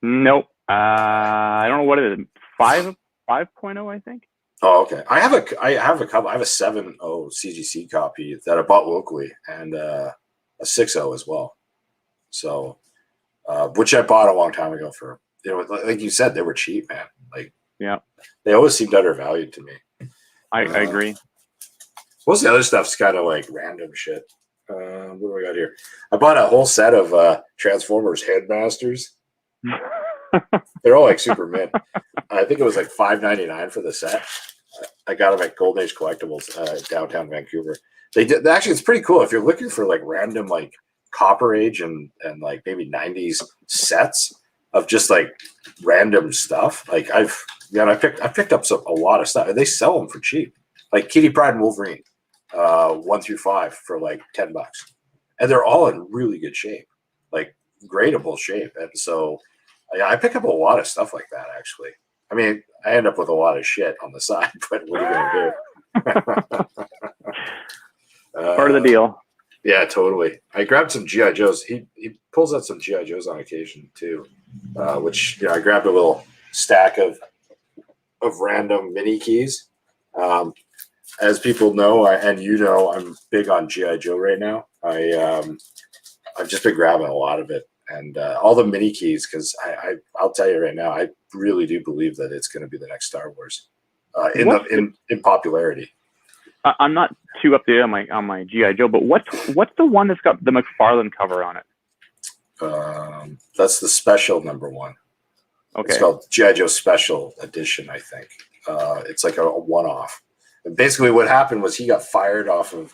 Nope. I don't know what it is. 5.0, I think. Oh, okay. I have a couple. I have a 7.0 CGC copy that I bought locally, and a 6.0 as well. So, which I bought a long time ago for, like you said, they were cheap, man. Like, yeah, they always seemed undervalued to me. I agree. Most of the other stuff's kind of like random shit. What do I got here? I bought a whole set of Transformers Headmasters. They're all like super mint. I think it was like $5.99 for the set. I got them at Golden Age Collectibles, downtown Vancouver. They did actually. It's pretty cool if you're looking for like random like Copper Age and like maybe 90s sets of just like random stuff. Like I picked up a lot of stuff, and they sell them for cheap. Like Kitty Pryde and Wolverine, 1 through 5 for like $10, and they're all in really good shape, like gradable shape. And so I pick up a lot of stuff like that, actually. I mean, I end up with a lot of shit on the side, but what are you going to do? Part of the deal. Yeah, totally. I grabbed some G.I. Joes. He pulls out some G.I. Joes on occasion, too, which I grabbed a little stack of random mini keys. As people know, and I'm big on G.I. Joe right now. I've just been grabbing a lot of it. And all the mini keys, because I'll tell you right now, I really do believe that it's going to be the next Star Wars in popularity. I'm not too up to date on my GI Joe, but what's the one that's got the McFarlane cover on it? That's the special #1. Okay, it's called GI Joe Special Edition, I think. It's like a one-off. And basically, what happened was he got fired off of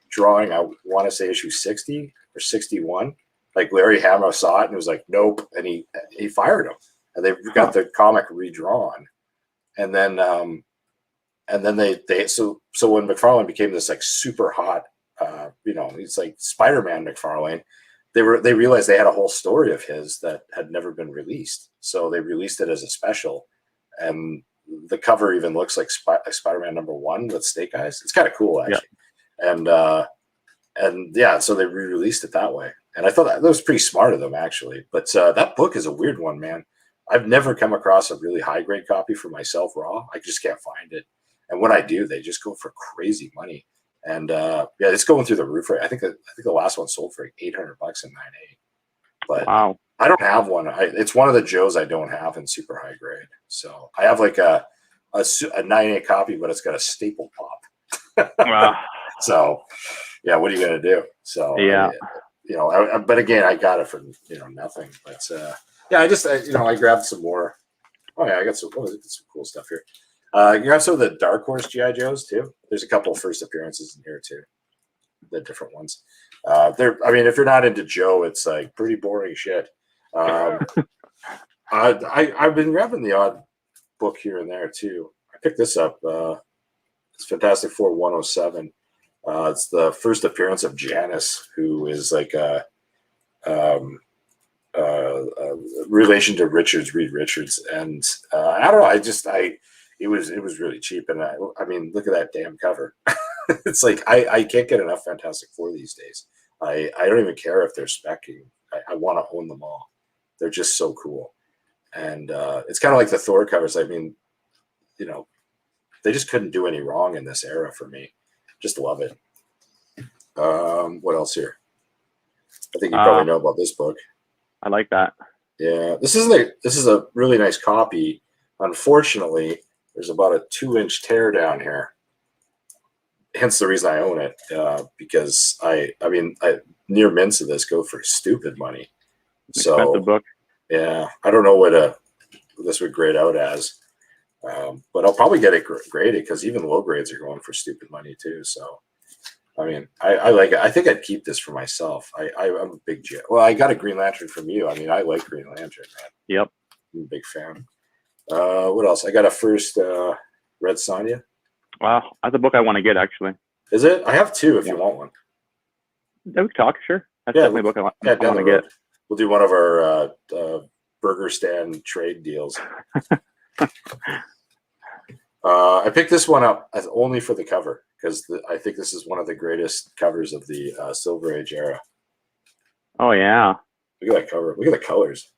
drawing. I want to say issue 60 or 61. Like Larry Hama saw it and was like, nope, and he fired him, and they got the comic redrawn, and then they so when McFarlane became this like super hot, he's like Spider-Man McFarlane, they realized they had a whole story of his that had never been released, so they released it as a special, and the cover even looks like Spider-Man #1 with Snake Eyes. It's kind of cool actually, yeah. And yeah, so they re-released it that way. And I thought that was pretty smart of them, actually. But that book is a weird one, man. I've never come across a really high-grade copy for myself raw. I just can't find it. And when I do, they just go for crazy money. And it's going through the roof right. I think the last one sold for like $800 in 9.8. But wow. I don't have one. It's one of the Joes I don't have in super high grade. So I have like a 9.8 copy, but it's got a staple pop. Wow. So yeah, what are you gonna do? So yeah. But again, I got it for nothing. But I grabbed some more. Oh yeah, I got some cool stuff here. You have some of the Dark Horse GI Joes too. There's a couple of first appearances in here too, the different ones. If you're not into Joe, it's like pretty boring shit. I've been grabbing the odd book here and there too. I picked this up. It's Fantastic Four 107. It's the first appearance of Janice, who is like a relation to Reed Richards, and I don't know. It was really cheap, and I mean, look at that damn cover. It's like I can't get enough Fantastic Four these days. I don't even care if they're specking. I want to own them all. They're just so cool. And it's kind of like the Thor covers. I mean, you know, they just couldn't do any wrong in this era for me. Just love it. What else here? I think you probably know about this book. I like that. Yeah, this is a really nice copy. Unfortunately, there's about a 2-inch tear down here. Hence the reason I own it, because I mean, near mints of this go for stupid money. Expensive book. Yeah, I don't know what this would grade out as, but I'll probably get it graded because even low grades are going for stupid money too. So, I mean, I like it. I think I'd keep this for myself. I'm a big well, I got a Green Lantern from you. I mean, I like Green Lantern, man. Yep, I'm a big fan. What else? I got a first Red Sonja. Wow, that's a book I want to get, actually. Is it? I have 2 if you want one. Yeah, we can talk, sure. That's definitely a book I want to get. We'll do one of our burger stand trade deals. I picked this one up only for the cover because I think this is one of the greatest covers of the Silver Age era. Oh, yeah. Look at that cover. Look at the colors.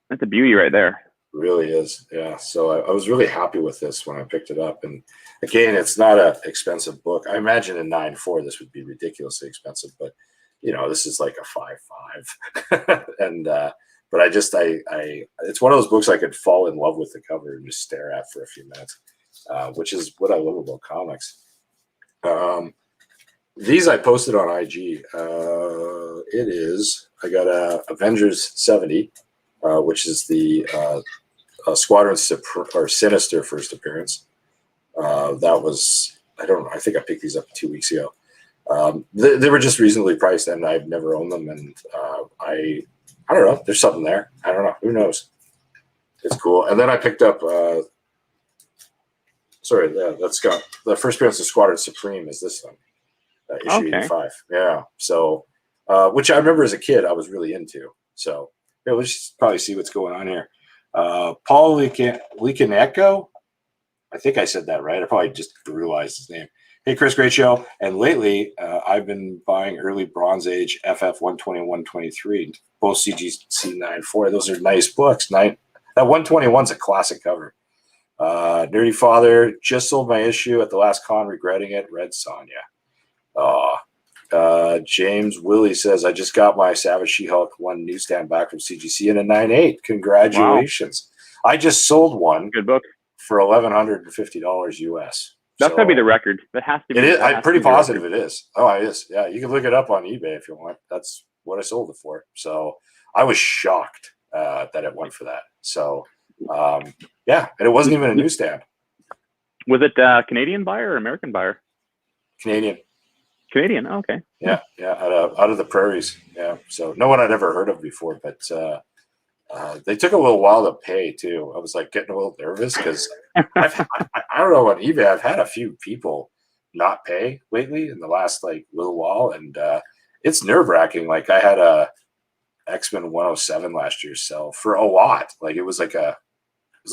That's a beauty right there. Really is, yeah. So I was really happy with this when I picked it up. And again, it's not an expensive book. I imagine in 9.4 this would be ridiculously expensive, but you know, this is like a 5.5. And but it's one of those books I could fall in love with the cover and just stare at for a few minutes, which is what I love about comics. These I posted on IG. I got a Avengers 70, which is the Squadron Sinister first appearance. That was, I don't know, I think I picked these up 2 weeks ago. They were just reasonably priced, and I've never owned them. And I don't know, there's something there. I don't know, who knows? It's cool. And then I picked up, that's got the first appearance of Squadron Supreme is this one, issue 85. Yeah, so which I remember as a kid I was really into. So yeah, let's just probably see what's going on here. Paul Licanecco, I think I said that right. I probably just brutalized his name. Hey, Chris, great show. And lately, I've been buying early Bronze Age FF 121-23, both CGC 9.4. Those are nice books. That 121's a classic cover. Nerdy Father, just sold my issue at the last con, regretting it. Red Sonja. James Willie says, I just got my Savage She-Hulk 1 newsstand back from CGC in a 9.8. Congratulations. Wow. I just sold one. Good book. For $1,150 US. That's gotta be the record. That has to be. It is. I'm pretty positive it is. Oh, it is. Yeah, you can look it up on eBay if you want. That's what I sold it for. So I was shocked that it went for that. So yeah, and it wasn't even a newsstand. Was it Canadian buyer or American buyer? Canadian. Canadian. Oh, okay. Yeah, out of the prairies. Yeah. So no one I'd ever heard of before, but they took a little while to pay too. I was like getting a little nervous because I don't know, on eBay I've had a few people not pay lately in the last like little while, and it's nerve-wracking. Like I had a X-Men 107 last year sell for a lot. Like it was a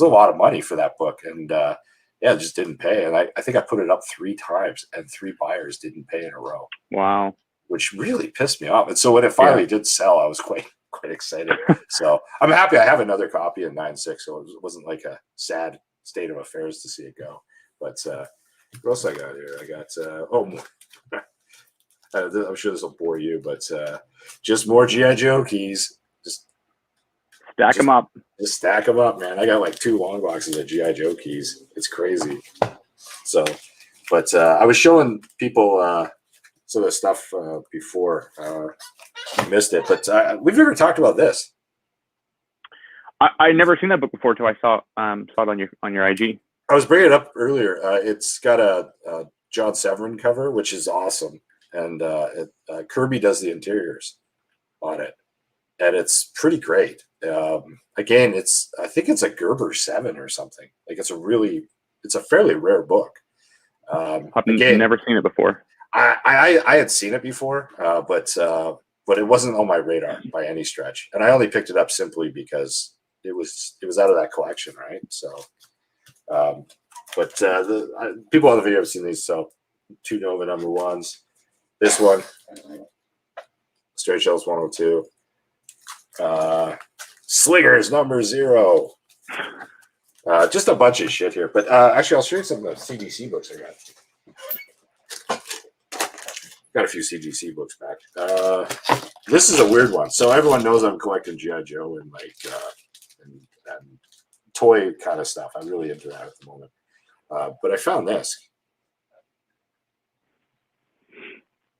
lot of money for that book, and yeah, it just didn't pay. And I think I put it up 3 times, and 3 buyers didn't pay in a row. Wow, which really pissed me off. And so when it finally did sell, I was quite excited. So I'm happy I have another copy in 9.6, so it wasn't like a sad state of affairs to see it go. But what else I got here? I got I'm sure this will bore you, but just more G.I. Joe keys. Just stack them up. Just stack them up, man. I got like 2 long boxes of G.I. Joe keys. It's crazy. So, but I was showing people some of the stuff before. Missed it, but we've never talked about this. I never seen that book before till I saw it on your IG. I was bringing it up earlier. It's got a John Severin cover, which is awesome, and Kirby does the interiors on it, and it's pretty great. Again, I think it's a Gerber 7 or something. Like it's a fairly rare book. I've never seen it before. I had seen it before, but it wasn't on my radar by any stretch. And I only picked it up simply because it was out of that collection, right? So, people on the video have seen these. So, 2 Nova number 1s. This one, Straight Shells 102. Slingers number 0. Just a bunch of shit here. But actually, I'll show you some of the CGC books I got. Got a few CGC books back. This is a weird one. So everyone knows I'm collecting G.I. Joe and like and toy kind of stuff. I'm really into that at the moment. But I found this.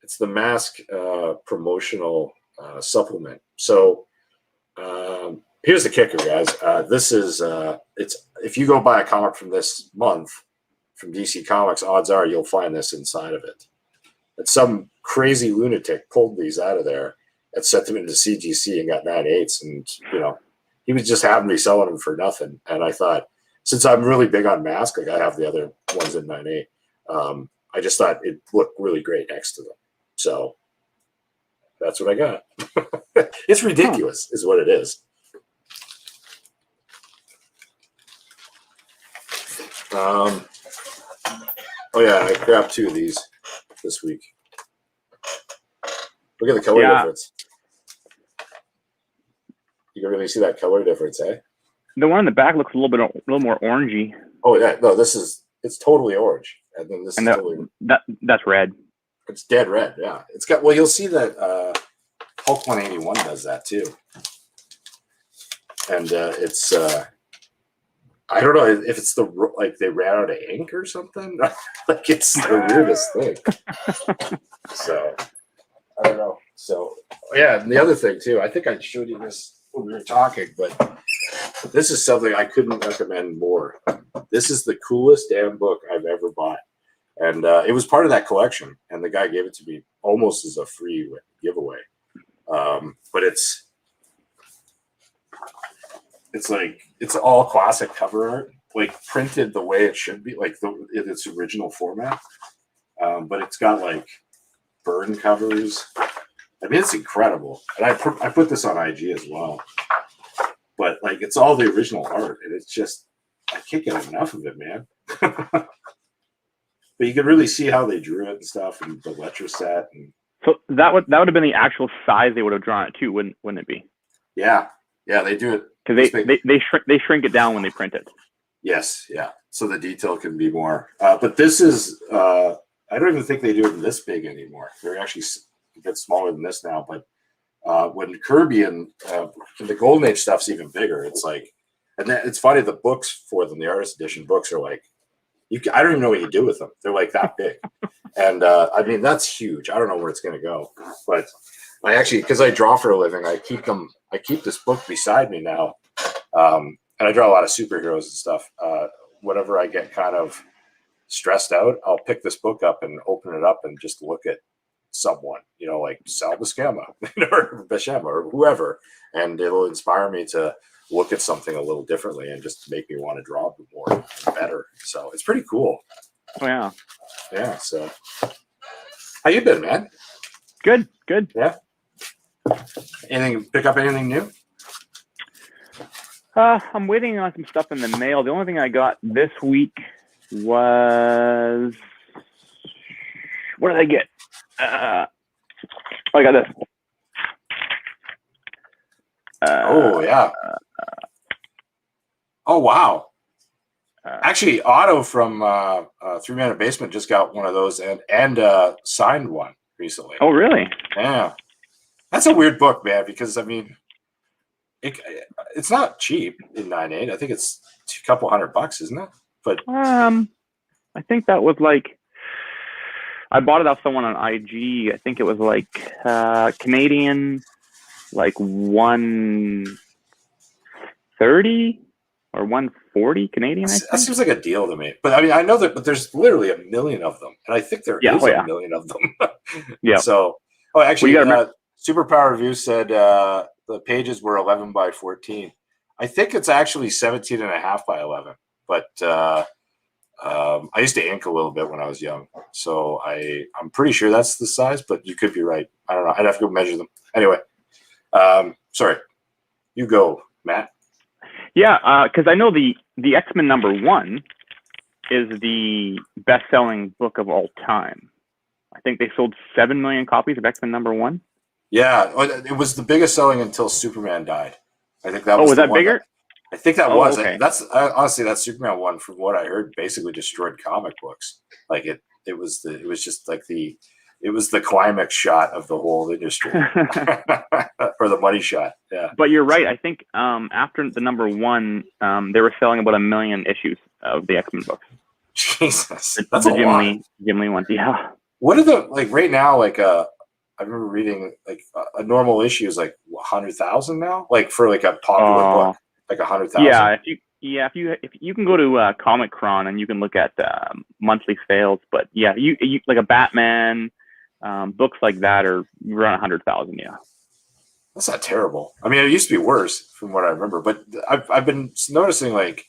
It's the Mask promotional supplement. So here's the kicker, guys. This is it's if you go buy a comic from this month from DC Comics, odds are you'll find this inside of it. And some crazy lunatic pulled these out of there and sent them into CGC and got 9/8, and he was just having me selling them for nothing. And I thought, since I'm really big on Mask, like I have the other ones in 9/8, I just thought it looked really great next to them. So that's what I got. It's ridiculous, is what it is. Oh yeah, I grabbed 2 of these this week. Look at the color difference. You can really see that color difference, eh? The one in the back looks a little more orangey. Oh yeah, no, it's totally orange, and then this is totally that's red. It's dead red. Yeah, it's got. Well, you'll see that Hulk 181 does that too, and it's. I don't know if it's like they ran out of ink or something. Like it's the weirdest thing. So I don't know. So yeah, and the other thing too, I think I showed you this when we were talking, but this is something I couldn't recommend more. This is the coolest damn book I've ever bought, and it was part of that collection. And the guy gave it to me almost as a free giveaway. But it's like it's all classic cover art, like printed the way it should be, like in its original format. But it's got like burn covers. I mean, it's incredible. And I put this on IG as well. But like it's all the original art, and it's just I can't get enough of it, man. But you can really see how they drew it and stuff, and the letter set. And so that would have been the actual size they would have drawn it to, wouldn't it be? Yeah, they do it because they shrink it down when they print it. Yes, yeah. So the detail can be more. But this is I don't even think they do it this big anymore. They're actually a bit smaller than this now. But when Kirby and the Golden Age stuff's even bigger, it's like, and it's funny. The books for them, the artist edition books, are like I don't even know what you do with them. They're like that big, and I mean that's huge. I don't know where it's going to go, but I actually, because I draw for a living, I keep this book beside me now, and I draw a lot of superheroes and stuff. Whenever I get kind of stressed out, I'll pick this book up and open it up and just look at someone, like Sal Buscema or Buscema or whoever, and it'll inspire me to look at something a little differently and just make me want to draw more and better. So it's pretty cool. Oh yeah. Yeah. So how you been, man? Good. Yeah. Pick up anything new? I'm waiting on some stuff in the mail. The only thing I got this week was, what did I get? I got this. Oh yeah. Oh wow. Actually, Otto from 3 Man in Basement just got one of those and signed one recently. Oh really? Yeah. That's a weird book, man, because I mean, it's not cheap in 9/8. I think it's a couple $100, isn't it? But I think that was like, I bought it off someone on IG. I think it was like Canadian, like 130 or 140 Canadian. That seems like a deal to me. But I mean, I know that, but there's literally a million of them, and I think there is a million of them. Yeah. So, actually, Superpower Review said the pages were 11 by 14. I think it's actually 17.5 by 11. But I used to ink a little bit when I was young, so I'm pretty sure that's the size. But you could be right. I don't know. I'd have to go measure them. Anyway, sorry. You go, Matt. Yeah, because I know the X-Men #1 is the best-selling book of all time. I think they sold 7 million copies of X-Men #1. Yeah, it was the biggest selling until Superman died. I think that Oh, was was the that one. bigger? I think that Oh, was. okay. Honestly, that Superman one, from what I heard, basically destroyed comic books. Like it was just like it was the climax shot of the whole industry, or the money shot. Yeah. But you're right. I think after the number one, they were selling about 1 million issues of the X-Men books. Jesus, The, that's the a Jim lot. Lee ones. Yeah. What are the like right now? Like I remember reading like a normal issue is like 100,000 now. Like for like a popular book, like 100,000. Yeah. If you can go to Comic Cron and you can look at monthly sales, but yeah, you like a Batman, books like that are around 100,000. Yeah. That's not terrible. I mean, it used to be worse from what I remember, but I've been noticing like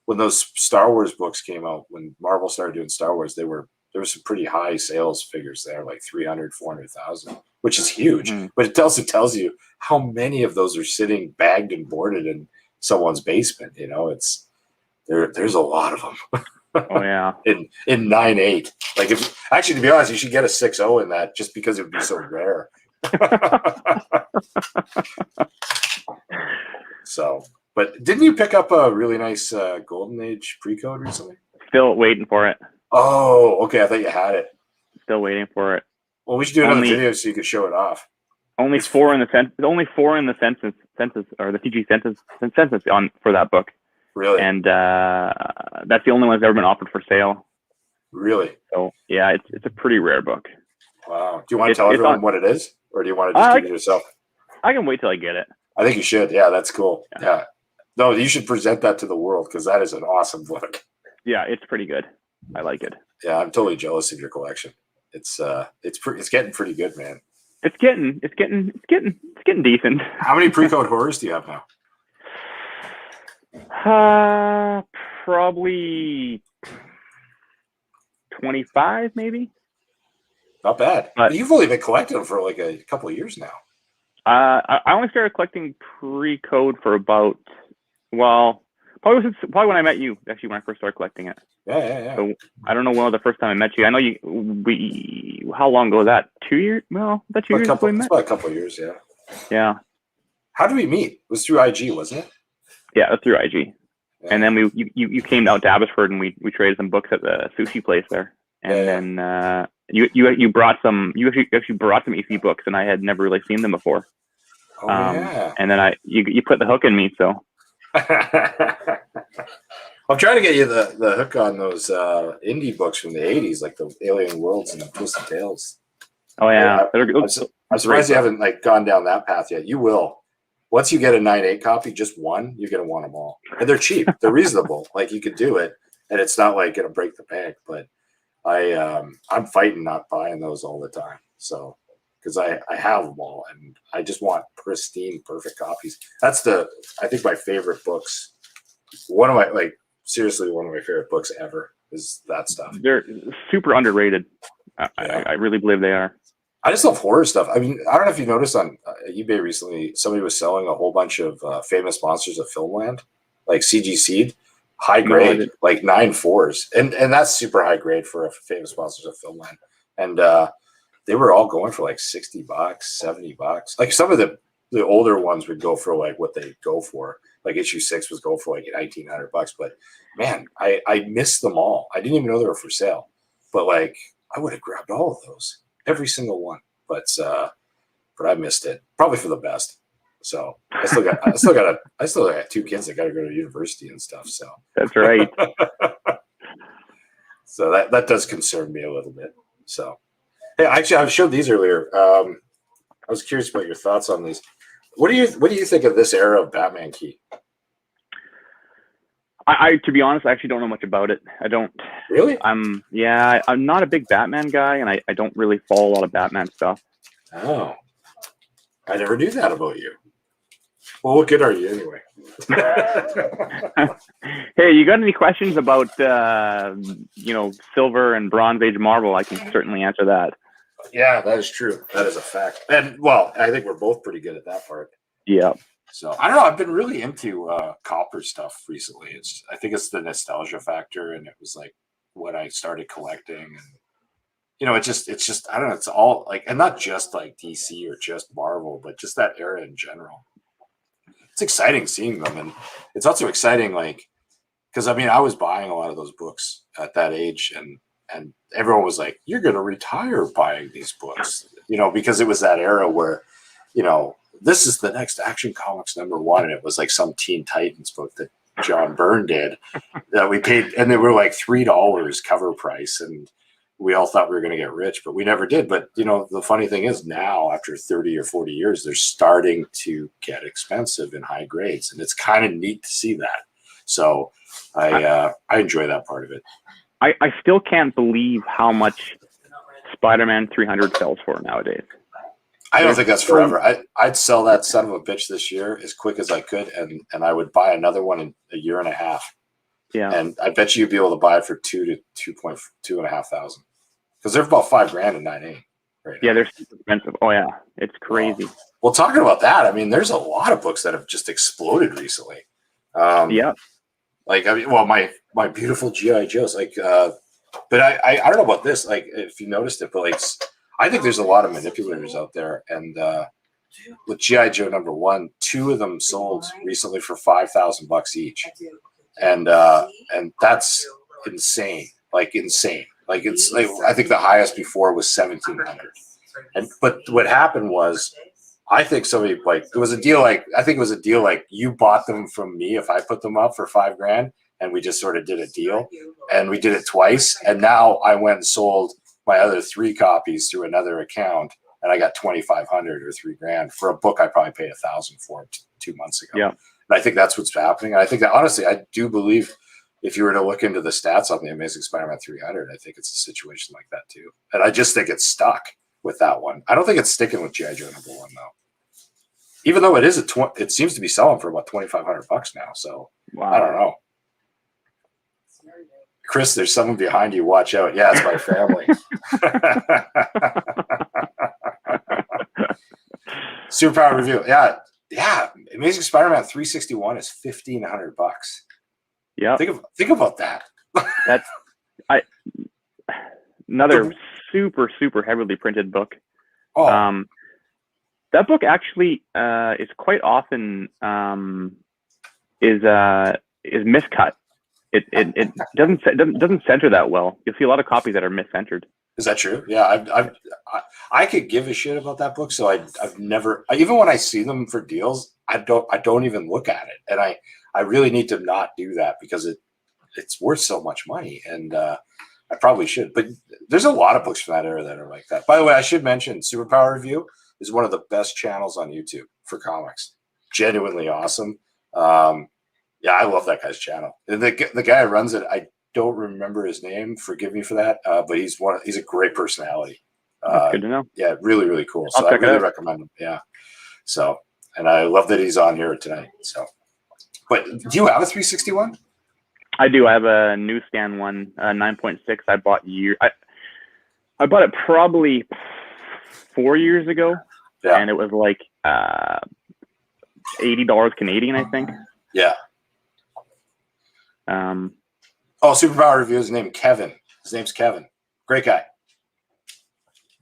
when those Star Wars books came out, when Marvel started doing Star Wars, there were some pretty high sales figures there, like 300, 400,000, which is huge. Mm-hmm. But it also tells you how many of those are sitting bagged and boarded in someone's basement. You know, it's there's a lot of them. Oh yeah. in 9.8. Like if actually, to be honest, you should get a 6.0 in that just because it would be so rare. So, but didn't you pick up a really nice Golden Age pre-code recently? Still waiting for it. Oh, okay. I thought you had it. Still waiting for it. Well, we should do another video so you could show it off. Only four in the census or the TG census on for that book. Really? And that's the only one that's ever been offered for sale. Really? So yeah, it's a pretty rare book. Wow. Do you want to tell everyone what it is, or do you want to just keep it yourself? I can wait till I get it. I think you should. Yeah, that's cool. Yeah. No, you should present that to the world because that is an awesome book. Yeah, it's pretty good. I like it. Yeah, I'm totally jealous of your collection. It's getting pretty good, man. It's getting decent. How many pre-code horrors do you have now? Probably 25, maybe. Not bad. But you've only been collecting them for like a couple of years now. I only started collecting pre-code for about, well, probably when I met you. Actually, when I first started collecting it. Yeah. So I don't know when was the first time I met you. I know how long ago was that? 2 years? Well, that's 2 years ago we met. About a couple of years, yeah. Yeah. How did we meet? It was through IG, wasn't it? Yeah, it was through IG. Yeah. And then you came out to Abbotsford and we traded some books at the sushi place there. And then you actually brought some EC books and I had never really seen them before. Oh, yeah. And then you put the hook in me, so. I'm trying to get you the hook on those indie books from the 80s, like the Alien Worlds and the Twisted Tales. Oh yeah. I'm surprised you haven't like gone down that path yet. You will. Once you get a 9.8 copy, just one, you're gonna want them all. And they're cheap. They're reasonable. Like you could do it, and it's not like gonna break the bank. But I'm fighting not buying those all the time. So because I have them all, and I just want pristine, perfect copies. That's I think my favorite books. Seriously, one of my favorite books ever is that stuff. They're super underrated. I really believe they are. I just love horror stuff. I mean, I don't know if you noticed on eBay recently, somebody was selling a whole bunch of famous monsters of Filmland, like CG Seed, high grade, like 9.4s. And that's super high grade for a famous monsters of Filmland. And they were all going for like $60, $70. Like some of the older ones would go for like what they go for. Like issue 6 was going for like $1,900. But man, I missed them all. I didn't even know they were for sale. But like I would have grabbed all of those. Every single one, but I missed it. Probably for the best. So I still got 2 kids that got to go to university and stuff. So that's right. So that does concern me a little bit. So hey, actually, I showed these earlier. I was curious about your thoughts on these. What do you think of this era of Batman Key? I to be honest, I actually don't know much about it. I don't. Really? I'm not a big Batman guy, and I don't really follow a lot of Batman stuff. Oh, I never knew that about you. Well, what good are you anyway? Hey, you got any questions about Silver and Bronze Age Marvel? I can certainly answer that. Yeah, that is true. That is a fact. And well, I think we're both pretty good at that part. Yeah. So I don't know. I've been really into copper stuff recently. I think it's the nostalgia factor, and it was like when I started collecting, and it's just I don't know. It's all like, and not just like DC or just Marvel, but just that era in general. it's exciting seeing them, and it's also exciting, like, because I mean, I was buying a lot of those books at that age, and everyone was like, "You're going to retire buying these books," because it was that era where, this is the next Action Comics #1, and it was like some Teen Titans book that John Byrne did that we paid, and they were like $3 cover price, and we all thought we were going to get rich, but we never did. But the funny thing is, now after 30 or 40 years, they're starting to get expensive in high grades, and it's kind of neat to see that. So I enjoy that part of it. I still can't believe how much Spider-Man 300 sells for nowadays. I don't think that's forever. I'd sell that son of a bitch this year as quick as I could, and I would buy another one in a year and a half. Yeah, and I bet you'd be able to buy it for $2,000 to $2,500, because they're about $5,000 in 9.8 right now. Yeah, they're super expensive. Oh yeah, it's crazy. Well, talking about that, I mean, there's a lot of books that have just exploded recently. Yeah, like my beautiful GI Joes, like, but I don't know about this, like if you noticed it, but like I think there's a lot of manipulators out there, and with GI Joe #1, 2 of them sold recently for $5,000 each. And that's insane, like insane. Like it's like, I think the highest before was 1,700. But what happened was, I think somebody, like, it was a deal, like, I think it was a deal like you bought them from me if I put them up for $5,000, and we just sort of did a deal, and we did it twice. And now I went and sold my other 3 copies through another account, and I got 2,500 or $3,000 for a book I probably paid $1,000 for 2 months ago. Yeah. And I think that's what's happening. And I think that, honestly, I do believe if you were to look into the stats on the Amazing Spider-Man 300, I think it's a situation like that too. And I just think it's stuck with that one. I don't think it's sticking with G.I. Joe #1 though. Even though it is it seems to be selling for about $2,500 now. So wow. I don't know. Chris, there's someone behind you. Watch out. Yeah, it's my family. Superpower review. Yeah. Amazing Spider-Man 361 is $1,500. Yeah. Think about that. That's another super heavily printed book. Oh. That book actually is quite often is miscut. It doesn't center that well. You'll see a lot of copies that are miscentered. Is that true? Yeah, I could give a shit about that book, so I've never, even when I see them for deals, I don't even look at it, and I really need to not do that because it's worth so much money, and I probably should. But there's a lot of books from that era that are like that. By the way, I should mention Superpower Review is one of the best channels on YouTube for comics. Genuinely awesome. Yeah, I love that guy's channel. The guy who runs it, I don't remember his name. Forgive me for that. But he's a great personality. That's good to know. Yeah, really cool. So I really recommend him. Yeah. So, and I love that he's on here tonight. So, but do you have a 361? I do. I have a newsstand one, 9.6. I bought I bought it probably 4 years ago, and it was like $80 Canadian, I think. Yeah. Superpower Review. His name Kevin. His name's Kevin. Great guy.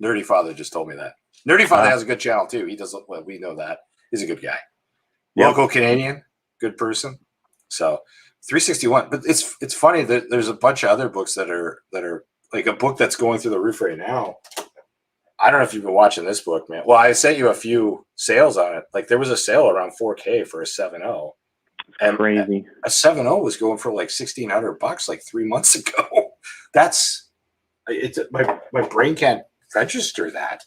Nerdy Father just told me that. Nerdy Father has a good channel too. He does well. We know that. He's a good guy. Yep. Local Canadian, good person. So 361. But it's funny that there's a bunch of other books that are like a book that's going through the roof right now. I don't know if you've been watching this book, man. Well, I sent you a few sales on it. Like there was a sale around $4,000 for a 7.0. And crazy. A 7.0 was going for like $1,600 like 3 months ago. It's my brain can't register that.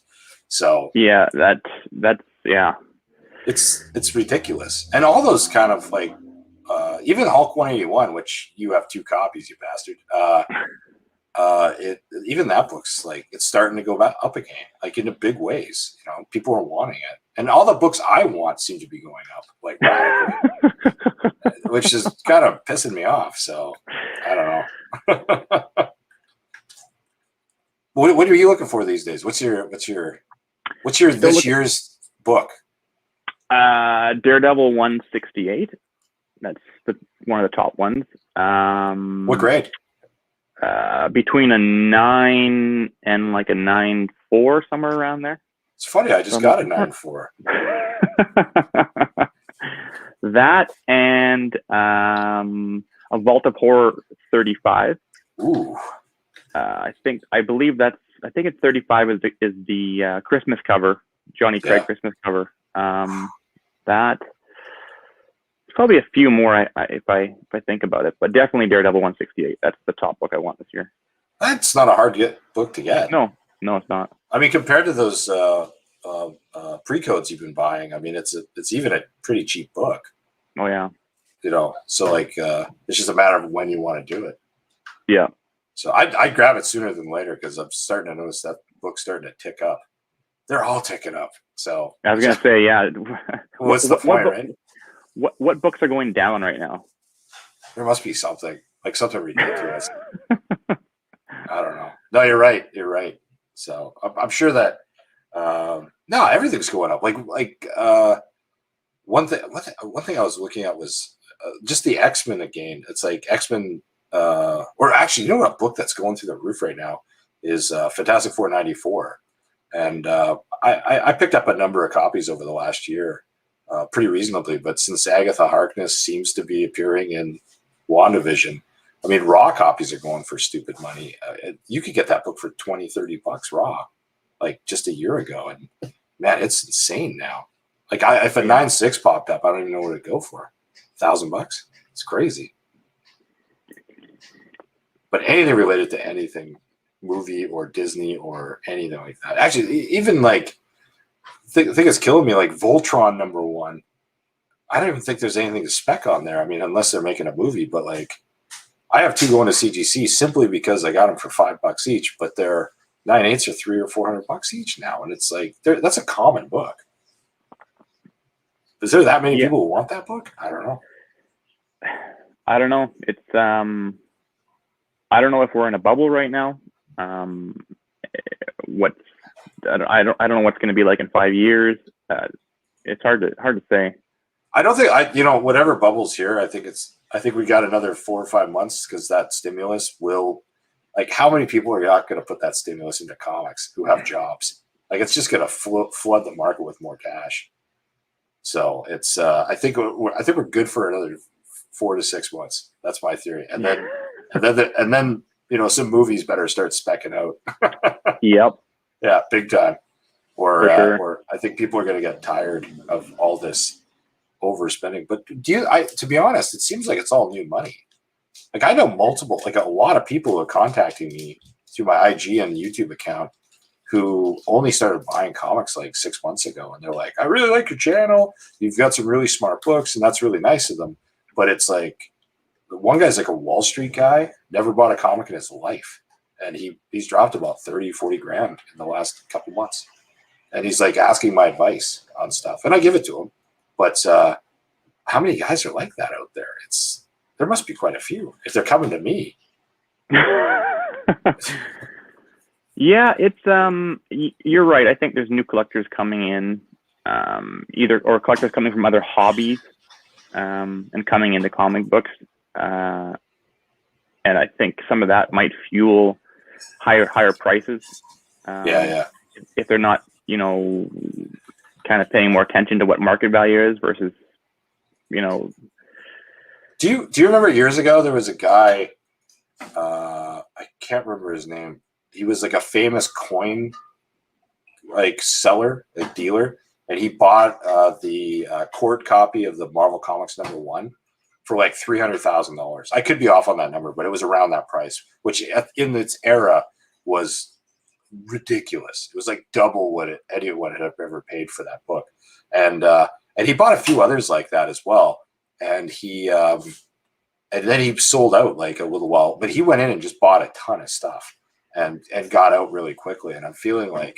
So yeah, that's yeah. It's ridiculous. And all those kind of like even Hulk 181, which you have 2 copies, you bastard. Even that book's like it's starting to go back up again, like in big ways. You know, people are wanting it, and all the books I want seem to be going up like radically, which is kind of pissing me off. So I don't know. What are you looking for these days? What's your this year's book? Daredevil 168. That's one of the top ones. What grade? Between a 9 and like a 9.4, somewhere around there. It's funny. I just got a 9.4. That and a Vault of Horror 35. Ooh. I think it's 35 is the Christmas cover, Johnny Craig Christmas cover. That probably a few more if I think about it, but definitely Daredevil 168. That's the top book I want this year. That's not a hard book to get. No, it's not. I mean, compared to those pre-codes you've been buying, I mean, it's even a pretty cheap book. Oh yeah. So like it's just a matter of when you want to do it. Yeah. So I'd grab it sooner than later because I'm starting to notice that book's starting to tick up. They're all ticking up. So I was gonna say, yeah. What's the point, right? What books are going down right now? There must be something ridiculous. I don't know. No, you're right. So I'm sure that no, everything's going up. Like one thing I was looking at was just the X-Men again. It's like X-Men, or actually, what a book that's going through the roof right now is Fantastic Four 94. And I picked up a number of copies over the last year, pretty reasonably. But since Agatha Harkness seems to be appearing in WandaVision, I mean, raw copies are going for stupid money. You could get that book for $20-$30 raw, like just a year ago. And man, it's insane now. Like if a 9.6 popped up, I don't even know where to go for. $1,000. It's crazy. But anything related to anything, movie or Disney or anything like that. Actually, even like, I think it's killing me. Like Voltron #1. I don't even think there's anything to spec on there. I mean, unless they're making a movie. But like, I have 2 going to CGC simply because I got them for $5 each. But they're 9.8s are $300 or $400 each now, and it's like that's a common book. Is there that many people who want that book? I don't know. It's I don't know if we're in a bubble right now. I don't know what's going to be like in 5 years. It's hard to say. I don't think whatever bubbles here. I think we got another 4 or 5 months because that stimulus will, like, how many people are not going to put that stimulus into comics who have jobs? Like, it's just going to flood the market with more cash. So it's I think we're good for another 4 to 6 months. That's my theory. And then some movies better start specking out. Yep. Yeah, big time. Or I think people are going to get tired of all this overspending. But to be honest, it seems like it's all new money. Like I know a lot of people are contacting me through my IG and YouTube account who only started buying comics like 6 months ago. And they're like, I really like your channel. You've got some really smart books, and that's really nice of them. But it's like, one guy's like a Wall Street guy, never bought a comic in his life. And he's dropped about 30-40 grand in the last couple months. And he's like asking my advice on stuff. And I give it to him. But how many guys are like that out there? There must be quite a few if they're coming to me. Yeah, it's you're right. I think there's new collectors coming in, or collectors coming from other hobbies, and coming into comic books. And I think some of that might fuel higher prices. If they're not, kind of paying more attention to what market value is versus, Do you remember years ago there was a guy, I can't remember his name. He was like a famous coin seller, like dealer, and he bought the court copy of the Marvel Comics #1 for like $300,000. I could be off on that number, but it was around that price, which in its era was ridiculous. It was like double what anyone had ever paid for that book, and he bought a few others like that as well. And and then he sold out like a little while, but he went in and just bought a ton of stuff and got out really quickly. And I'm feeling like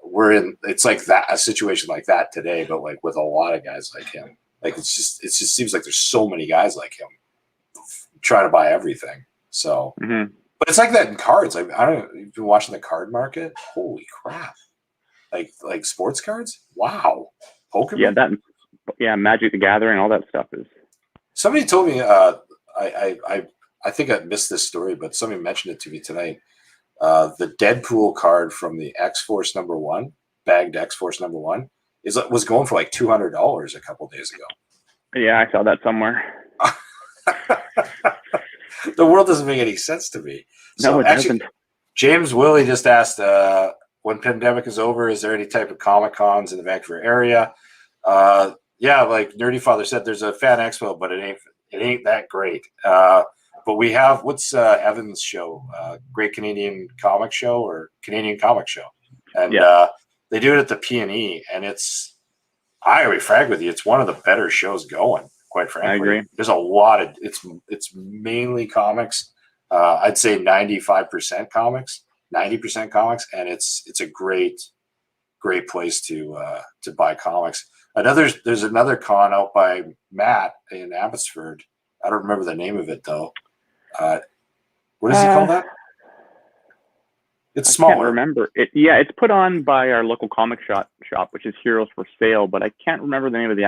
we're in, it's like that, a situation like that today, but like with a lot of guys like him. Like it just seems like there's so many guys like him trying to buy everything. So, but it's like that in cards. I don't know, you've been watching the card market. Holy crap! Like sports cards. Wow. Pokemon. Yeah, Magic the Gathering, all that stuff is. Somebody told me. I think I missed this story, but somebody mentioned it to me tonight. The Deadpool card from the X-Force #1, bagged X-Force #1, was going for like $200 a couple days ago. Yeah, I saw that somewhere. The world doesn't make any sense to me. So No, it doesn't. James Willie just asked, when pandemic is over, is there any type of Comic Cons in the Vancouver area? Yeah, like Nerdy Father said, there's a fan expo, but it ain't that great. But we have, what's Evan's show? Great Canadian Comic Show or Canadian Comic Show, and they do it at the P&E, and I gotta be frank with you, it's one of the better shows going. Quite frankly, I agree. There's a lot of it's mainly comics. I'd say 95% comics, 90% comics, and it's a great place to buy comics. There's another con out by Matt in Abbotsford. I don't remember the name of it though. What does he call that? It's smaller. I can't remember it. Yeah, it's put on by our local comic shop, which is Heroes for Sale, but I can't remember the name of the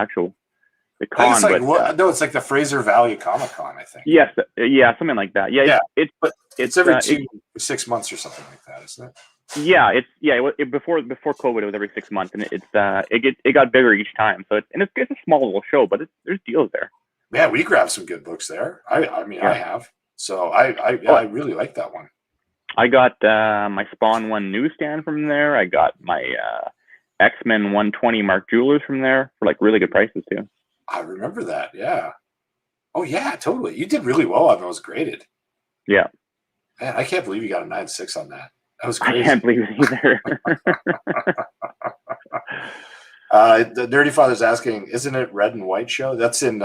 con. It's like, no, it's like the Fraser Valley Comic Con, I think. Yes, yeah, something like that. Yeah, it's every 6 months or something like that, isn't it? Yeah, before COVID, it was every 6 months, and it got bigger each time. So it's a small little show, but there's deals there. Yeah, we grabbed some good books there. I mean, I have. So I really like that one. I got my Spawn 1 newsstand from there. I got my X-Men 120 Mark Jewelers from there for like really good prices too. I remember that. Yeah. Oh yeah, totally. You did really well on those graded. Yeah. Man, I can't believe you got a 9.6 on that. That was crazy. I can't believe it either. The Nerdy Father's asking, isn't it Red and White show? That's in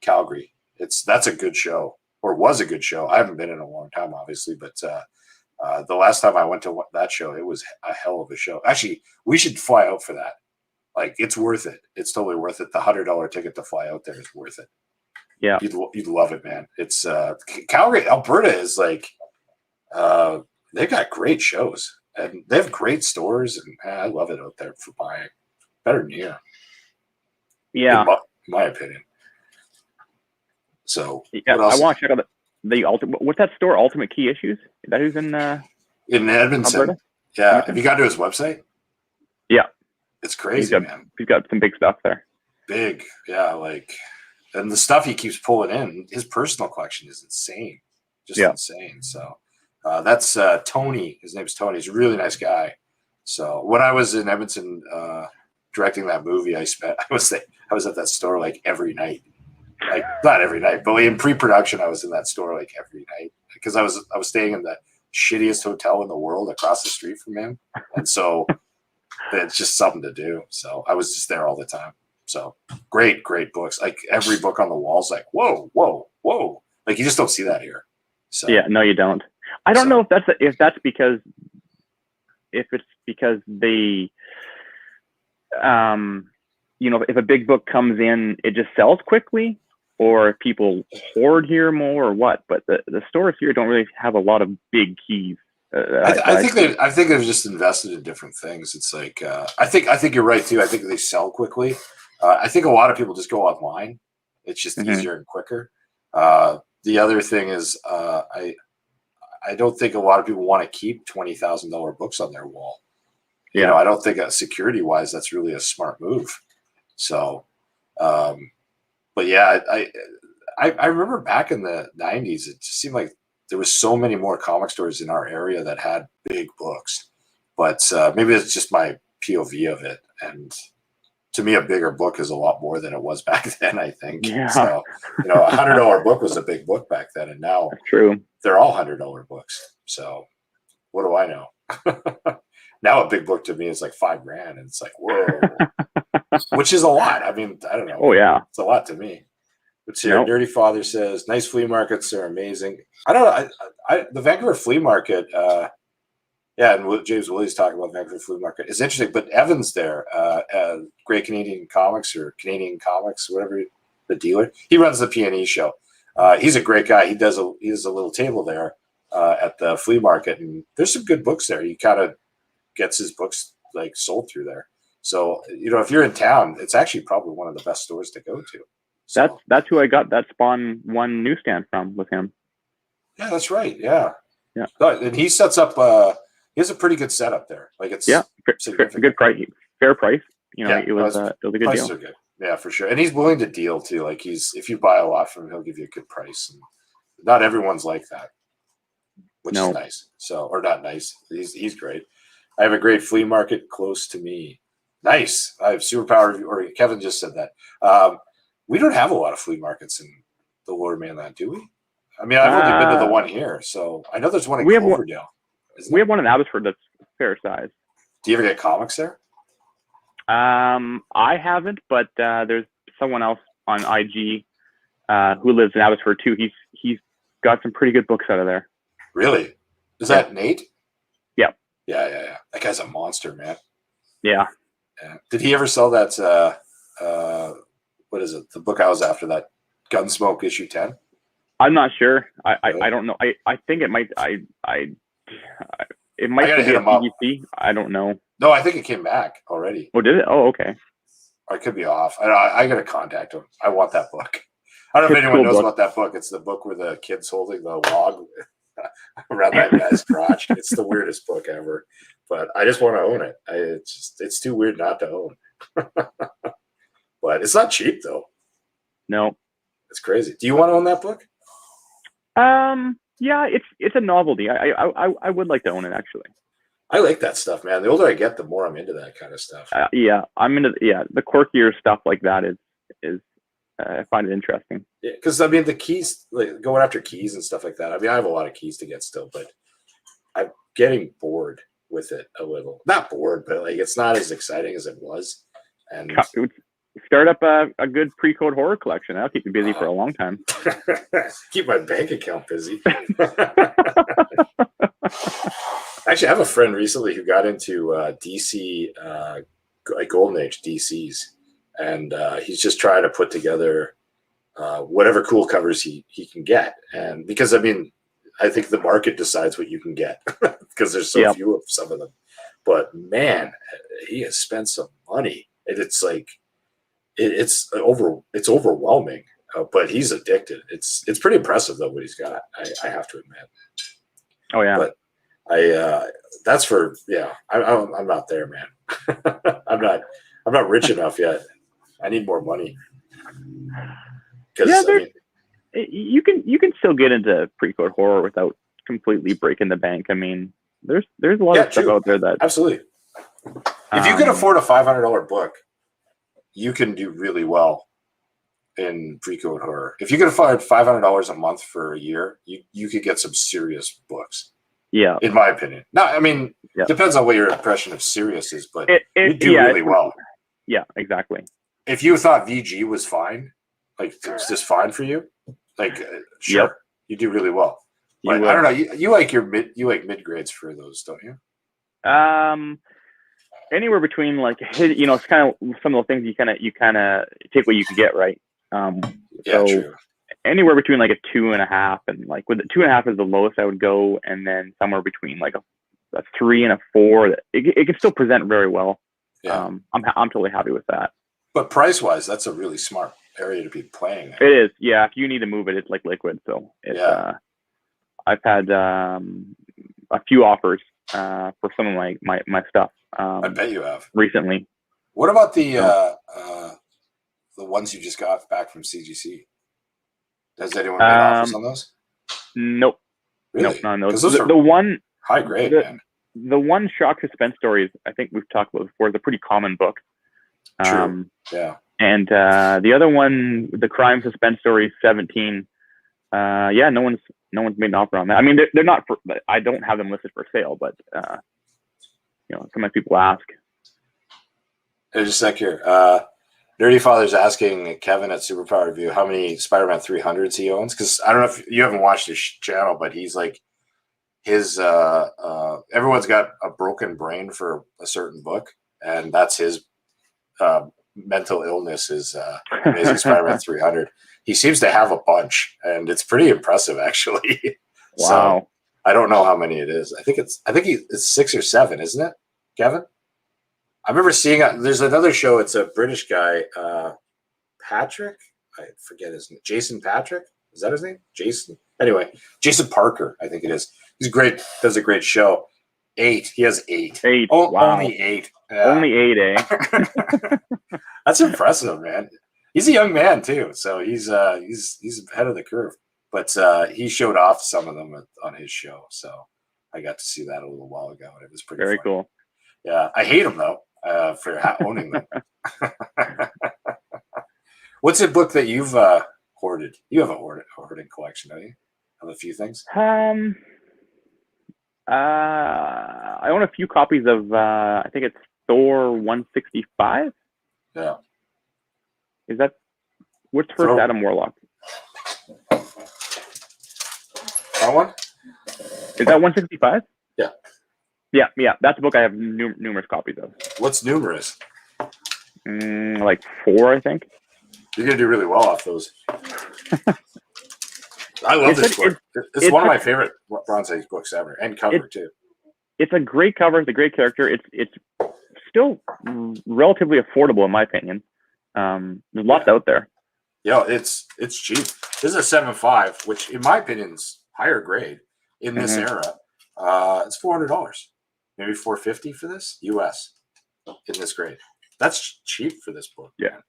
Calgary. That's a good show, or was a good show. I haven't been in a long time, obviously, but the last time I went to that show, it was a hell of a show. Actually, we should fly out for that. Like, it's worth it. It's totally worth it. The $100 ticket to fly out there is worth it. Yeah, you'd love it, man. It's Calgary, Alberta is like they've got great shows and they have great stores, and I love it out there for buying. Better than here. Yeah, in my opinion. So yeah, I want to check out the ultimate. What's that store? Ultimate Key Issues. Is that who's in Edmonton? Alberta? Yeah. Edmonton? Have you gone to his website? Yeah. It's crazy, man. He's got some big stuff there. Big, yeah, like, and the stuff he keeps pulling in, his personal collection is insane, just insane. So that's Tony. His name's Tony. He's a really nice guy. So when I was in Edmonton directing that movie, I was at that store like every night, like not every night, but in pre-production, I was in that store like every night because I was staying in the shittiest hotel in the world across the street from him, and so. It's just something to do. So I was just there all the time. So great books. Like every book on the wall's like, whoa. Like you just don't see that here. So yeah, no, you don't. I don't know if it's because they, if a big book comes in, it just sells quickly, or if people hoard here more, or what. But the stores here don't really have a lot of big keys. I think they've just invested in different things. It's like I think you're right too. I think they sell quickly. I think a lot of people just go online. It's just easier and quicker. The other thing is I don't think a lot of people want to keep $20,000 books on their wall. Yeah. You know, I don't think security wise that's really a smart move. So, but yeah, I remember back in the 90s, it just seemed like there was so many more comic stores in our area that had big books, but maybe it's just my POV of it. And to me, a bigger book is a lot more than it was back then, I think. Yeah. So, $100 book was a big book back then. And now true. They're all $100 books. So what do I know? Now a big book to me is like $5,000. And it's like, whoa, which is a lot. I mean, I don't know. Oh yeah. It's a lot to me. Let's hear. Dirty Father says, nice flea markets are amazing. I don't know. The Vancouver flea market, and James Willie's talking about Vancouver flea market. It's interesting, but Evan's there, Great Canadian Comics or Canadian Comics, whatever, the dealer. He runs the P&E show. He's a great guy. He does a little table there at the flea market, and there's some good books there. He kind of gets his books like sold through there. So, if you're in town, it's actually probably one of the best stores to go to. So, that's who I got that Spawn 1 newsstand from, with him. Yeah, that's right. Yeah. Yeah. And he sets up he has a pretty good setup there. Like it's good price, fair price. it was a good prices deal. are good. Yeah, for sure. And he's willing to deal too. Like if you buy a lot from him, he'll give you a good price. And not everyone's like that, which is nice. So, or not nice. He's great. I have a great flea market close to me. Nice. I have superpower. Or Kevin just said that. We don't have a lot of flea markets in the Lower Mainland, do we? I mean, I've only been to the one here, so I know there's one in Cloverdale. We have one in Abbotsford that's fair size. Do you ever get comics there? I haven't, but there's someone else on IG who lives in Abbotsford too. He's got some pretty good books out of there. Really? Is that Nate? Yeah. Yeah. That guy's a monster, man. Yeah. Did he ever sell that? What is it? The book I was after, that Gunsmoke issue 10? I'm not sure. Really? I don't know. I think it might. It might be a CGC. I don't know. No, I think it came back already. Oh, did it? Oh, okay. Or it could be off. I got to contact him. I want that book. I don't know if anyone knows about that book. It's the book where the kid's holding the log around that guy's crotch. It's the weirdest book ever. But I just want to own it. It's too weird not to own. But it's not cheap though. No. It's crazy. Do you want to own that book? Yeah, it's a novelty. I would like to own it actually. I like that stuff, man. The older I get, the more I'm into that kind of stuff. Yeah, I'm into the quirkier stuff like that is I find it interesting. Yeah, because I mean the keys, like going after keys and stuff like that. I mean, I have a lot of keys to get still, but I'm getting bored with it a little. Not bored, but like it's not as exciting as it was. And start up a good pre-code horror collection. That'll keep you busy for a long time. Keep my bank account busy. Actually, I have a friend recently who got into DC, like Golden Age DCs, and he's just trying to put together whatever cool covers he can get. And because I mean, I think the market decides what you can get because there's so few of some of them. But man, he has spent some money, and it's like it's overwhelming. But he's addicted. It's pretty impressive though what he's got. I have to admit. Oh yeah. But that's for I'm not there, man. I'm not rich enough yet. I need more money. Because you can still get into pre-code horror without completely breaking the bank. I mean, there's a lot of stuff out there that absolutely. If you can afford a $500 book, you can do really well in pre-code horror. If you can afford $500 a month for a year, you could get some serious books. Yeah, in my opinion. No, I mean, depends on what your impression of serious is, but you do really well. Yeah, exactly. If you thought VG was fine, like it's just fine for you, like sure, you do really well. Like, I don't know, you like mid grades for those, don't you? Anywhere between like it's kind of some of the things you kind of take what you can get, right? True. Anywhere between like a 2.5 and like with the 2.5 is the lowest I would go, and then somewhere between like a 3 and a 4. It can still present very well. Yeah. I'm totally happy with that. But price wise, that's a really smart area to be playing. It is, yeah. If you need to move it, it's like liquid. So I've had a few offers for some of my stuff. I bet you have recently. What about the ones you just got back from CGC? Has anyone made offers on those? Nope. Really? Nope, not on those. The one high grade, man. The one shock suspense stories I think we've talked about before is a pretty common book. True. Yeah. And the other one, the crime suspense stories 17. No one's made an offer on that. I mean, they're not for. I don't have them listed for sale, but sometimes people ask. There's a sec here. Nerdy Father's asking Kevin at Superpower Review how many Spider-Man 300s he owns. Because I don't know if you haven't watched his channel, but he's like his everyone's got a broken brain for a certain book, and that's his mental illness is Amazing Spider-Man 300. He seems to have a bunch, and it's pretty impressive actually. Wow. So I don't know how many it is. I think it's 6 or 7, isn't it, Kevin? I remember seeing there's another show. It's a British guy, Patrick. I forget his name. Jason Patrick. Is that his name? Jason. Anyway, Jason Parker. I think it is. He's great. Does a great show. 8. He has 8. 8. Oh, Wow. only 8. Yeah. Only 8, eh? That's impressive, man. He's a young man too, so he's ahead of the curve. But he showed off some of them on his show, so I got to see that a little while ago, and it was pretty Very funny. cool. Yeah, I hate him though for owning them. What's a book that you've hoarded? You have a hoarding collection, don't you? Of a few things. I own a few copies of I think it's Thor 165. Yeah. Is that what's first Adam Warlock? That one? Is that 165? Yeah. Yeah. That's a book I have numerous copies of. What's numerous? Like 4, I think. You're gonna do really well off those. I love this book. It's one of my favorite Bronze Age books ever, and cover too. It's a great cover. It's a great character. It's still relatively affordable in my opinion. There's lots out there. Yeah, it's cheap. This is a 7.5, which in my opinion is higher grade in this era. It's $400, maybe $450 for this US in this grade. That's cheap for this book. Yeah. Man.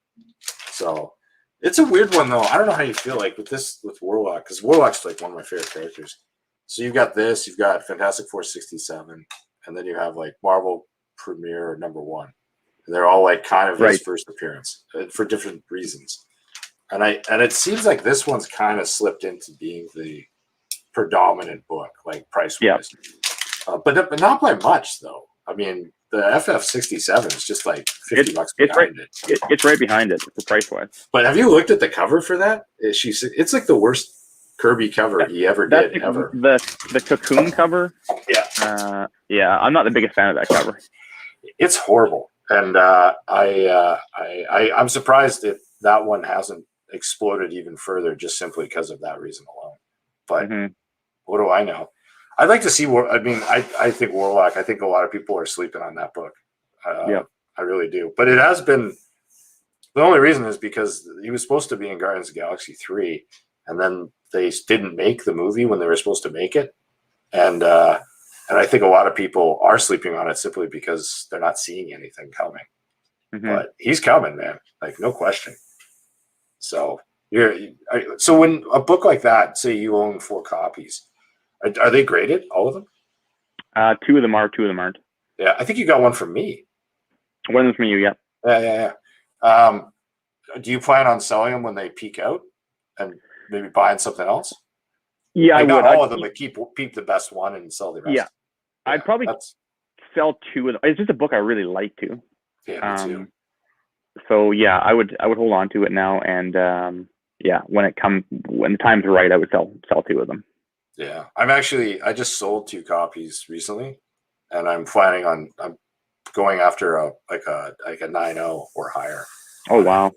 So it's a weird one though. I don't know how you feel like with Warlock, because Warlock's like one of my favorite characters. So you've got this, you've got Fantastic Four 67, and then you have like Marvel Premiere #1. And they're all like kind of his first appearance for different reasons. And it seems like this one's kind of slipped into being the predominant book, like price-wise. But not by much though. I mean, the FF 67 is just like $50 behind it. It's right behind it, the price-wise. But have you looked at the cover for that? It's like the worst Kirby cover he ever did. Ever. The Cocoon cover. Yeah. Yeah, I'm not the biggest fan of that cover. It's horrible, and I'm surprised if that one hasn't exploded even further, just simply because of that reason alone. But what do I know? I'd like to see I mean, I think Warlock. I think a lot of people are sleeping on that book. I really do. But it has been. The only reason is because he was supposed to be in Guardians of the Galaxy 3, and then they didn't make the movie when they were supposed to make it, and I think a lot of people are sleeping on it simply because they're not seeing anything coming. But he's coming, man. Like, no question. So so when a book like that, say you own 4 copies, are they graded? All of them? 2 of them are. 2 of them aren't. Yeah, I think you got one from me. One of them's from you. Yeah. Yeah. Do you plan on selling them when they peak out, and maybe buying something else? Yeah, I would. Not all of them, but keep the best one and sell the rest. Yeah, I'd probably sell 2 of them. It's just a book I really like to. Yeah, me too. So yeah, I would hold on to it now, and when the time's right, I would sell 2 of them. Yeah, I just sold 2 copies recently, and I'm going after a 9.0 or higher. Oh wow.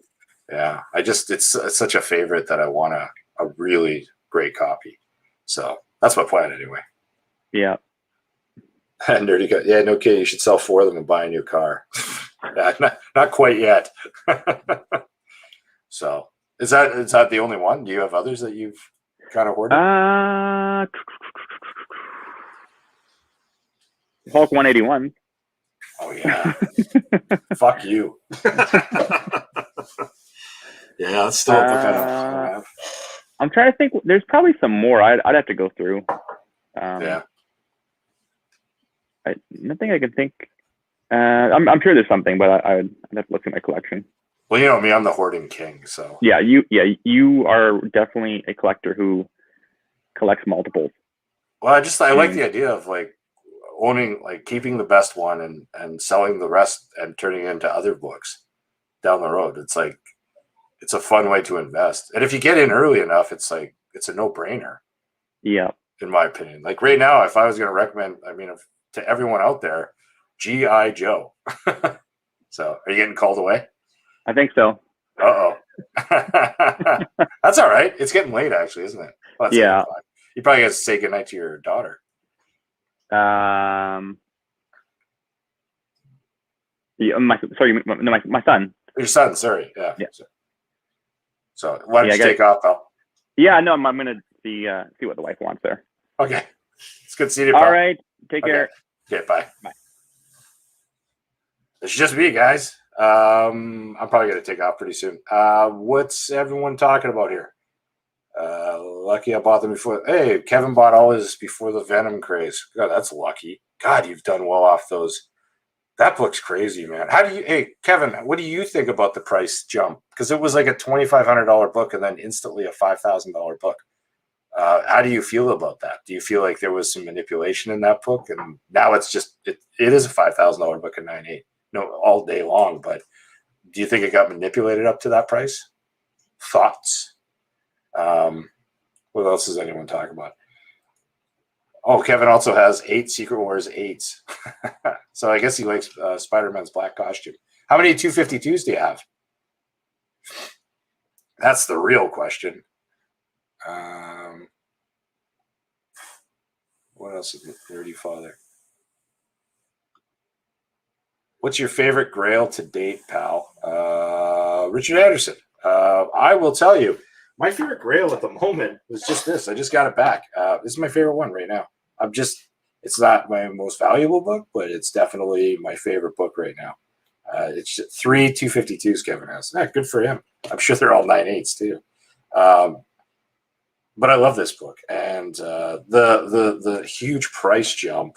Yeah, it's such a favorite that I want a really great copy. So that's my plan anyway. Yeah. And Nerdy Guy, yeah, no kidding. You should sell 4 of them and buy a new car. not quite yet. So is that the only one? Do you have others that you've kind of hoarded? Hulk 181. Oh yeah. Fuck you. Yeah, that's still a book I don't have. I'm trying to think. There's probably some more. I'd have to go through. Yeah. Nothing I can think. I'm sure there's something, but I'd have to look at my collection. Well, you know me, I'm the hoarding king. So yeah, you are definitely a collector who collects multiples. Well, I like the idea of like owning, like keeping the best one and selling the rest and turning it into other books down the road. It's like it's a fun way to invest, and if you get in early enough, it's a no-brainer. Yeah, in my opinion. Like right now, if I was going to recommend, to everyone out there, G.I. Joe. So, are you getting called away? I think so. Uh-oh. That's all right. It's getting late, actually, isn't it? Well, yeah. You probably got to say goodnight to your daughter. My son. Your son, sorry. Yeah. Yeah. So why don't you take off, pal? Yeah, no, I'm going to see what the wife wants there. Okay. It's good seeing you, pal. All right. Take care. Okay, bye. Bye. It's just me, guys. I'm probably going to take off pretty soon. What's everyone talking about here? Lucky I bought them before. Hey, Kevin bought all his before the Venom craze. God, that's lucky. God, you've done well off those. That book's crazy, man. Hey, Kevin, what do you think about the price jump? Because it was like a $2,500 book and then instantly a $5,000 book. How do you feel about that? Do you feel like there was some manipulation in that book, and now it's just it is a $5,000 book at 9.8, no, all day long? But do you think it got manipulated up to that price? Thoughts? What else does anyone talk about? Oh, Kevin also has 8 Secret Wars 8s. So I guess he likes Spider-Man's black costume. How many 252s do you have? That's the real question. What else is it? Nerdy Father. What's your favorite Grail to date, pal? Richard Anderson. I will tell you, my favorite Grail at the moment was just this. I just got it back. This is my favorite one right now. It's not my most valuable book, but it's definitely my favorite book right now. It's 3 252s Kevin has. Good for him. I'm sure they're all 9.8s too. But I love this book, and the huge price jump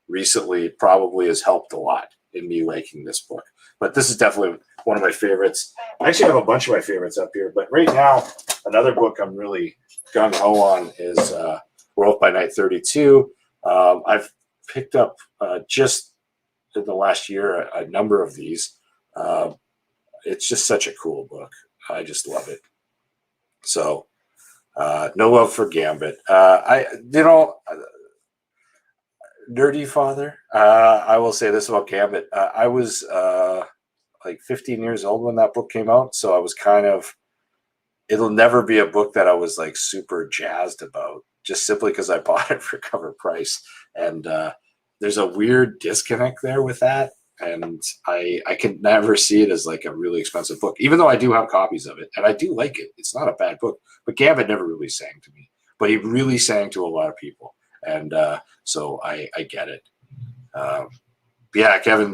recently probably has helped a lot in me liking this book. But this is definitely one of my favorites. I actually have a bunch of my favorites up here, but right now, another book I'm really gung-ho on is World by Night 32. I've picked up just in the last year a number of these. It's just such a cool book. I just love it. So, no love for Gambit. Nerdy Father. I will say this about Gambit. I was like 15 years old when that book came out, so I was kind of. It'll never be a book that I was like super jazzed about, just simply because I bought it for cover price. And there's a weird disconnect there with that. And I can never see it as like a really expensive book, even though I do have copies of it. And I do like it. It's not a bad book. But Gambit never really sang to me. But he really sang to a lot of people. And so I get it. Yeah, Kevin,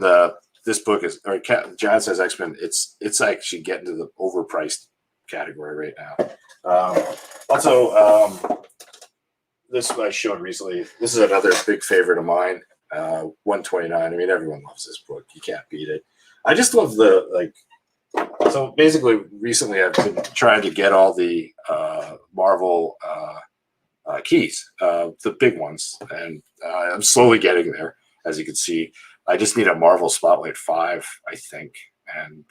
this book is, or John says X-Men, it's actually getting to the overpriced category right now. Also, this I showed recently. This is another big favorite of mine. 129. I mean, everyone loves this book. You can't beat it. I just love so basically recently I've been trying to get all the Marvel keys, the big ones, and I'm slowly getting there. As you can see, I just need a Marvel Spotlight 5, I think, and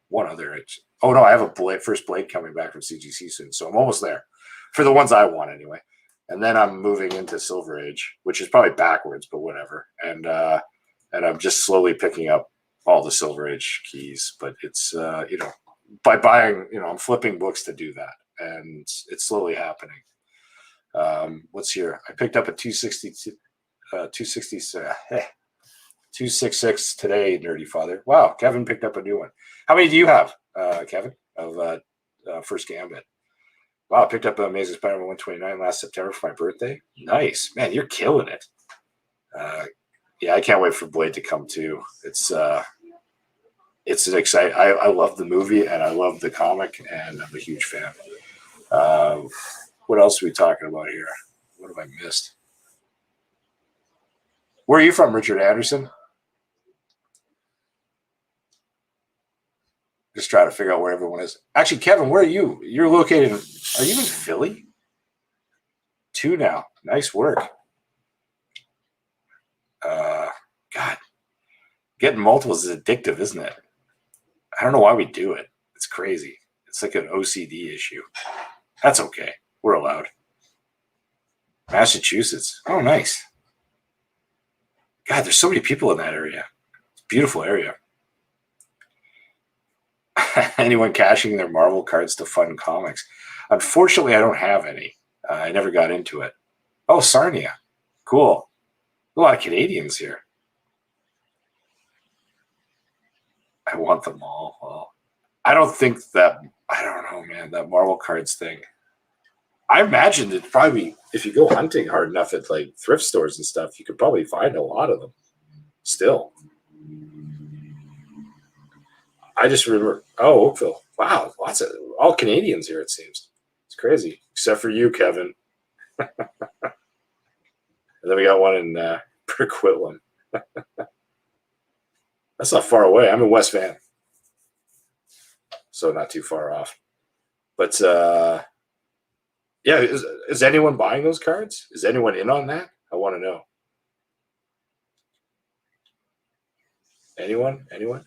one other. Oh no, I have a first Blade coming back from CGC soon, so I'm almost there for the ones I want anyway. And then I'm moving into Silver Age, which is probably backwards, but whatever. And I'm just slowly picking up all the Silver Age keys. But it's by buying, I'm flipping books to do that, and it's slowly happening. What's here? I picked up a 266 today, Nerdy Father. Wow, Kevin picked up a new one. How many do you have, Kevin, of First Gambit? Wow, I picked up Amazing Spider-Man 129 last September for my birthday. Nice. Man, you're killing it. Yeah, I can't wait for Blade to come too. It's an exciting. I love the movie and I love the comic, and I'm a huge fan. What else are we talking about here? What have I missed? Where are you from, Richard Anderson? Just trying to figure out where everyone is. Actually, Kevin, where are you? You're located. Are you in Philly? 2 now. Nice work. God, getting multiples is addictive, isn't it? I don't know why we do it. It's crazy. It's like an OCD issue. That's okay. We're allowed. Massachusetts. Oh, nice. God, there's so many people in that area. It's a beautiful area. Anyone cashing their Marvel cards to fund comics? Unfortunately, I don't have any. I never got into it. Oh, Sarnia. Cool. A lot of Canadians here. I want them all. Well, I don't think that, I don't know, man, that Marvel cards thing. I imagine it'd probably, if you go hunting hard enough at like thrift stores and stuff, you could probably find a lot of them still. I just remember, Oakville. Wow, lots of all Canadians here, it seems. It's crazy, except for you, Kevin. And then we got one in Burquitlam. That's not far away. I'm in West Van, so not too far off. But yeah, is anyone buying those cards? Is anyone in on that? I want to know. Anyone?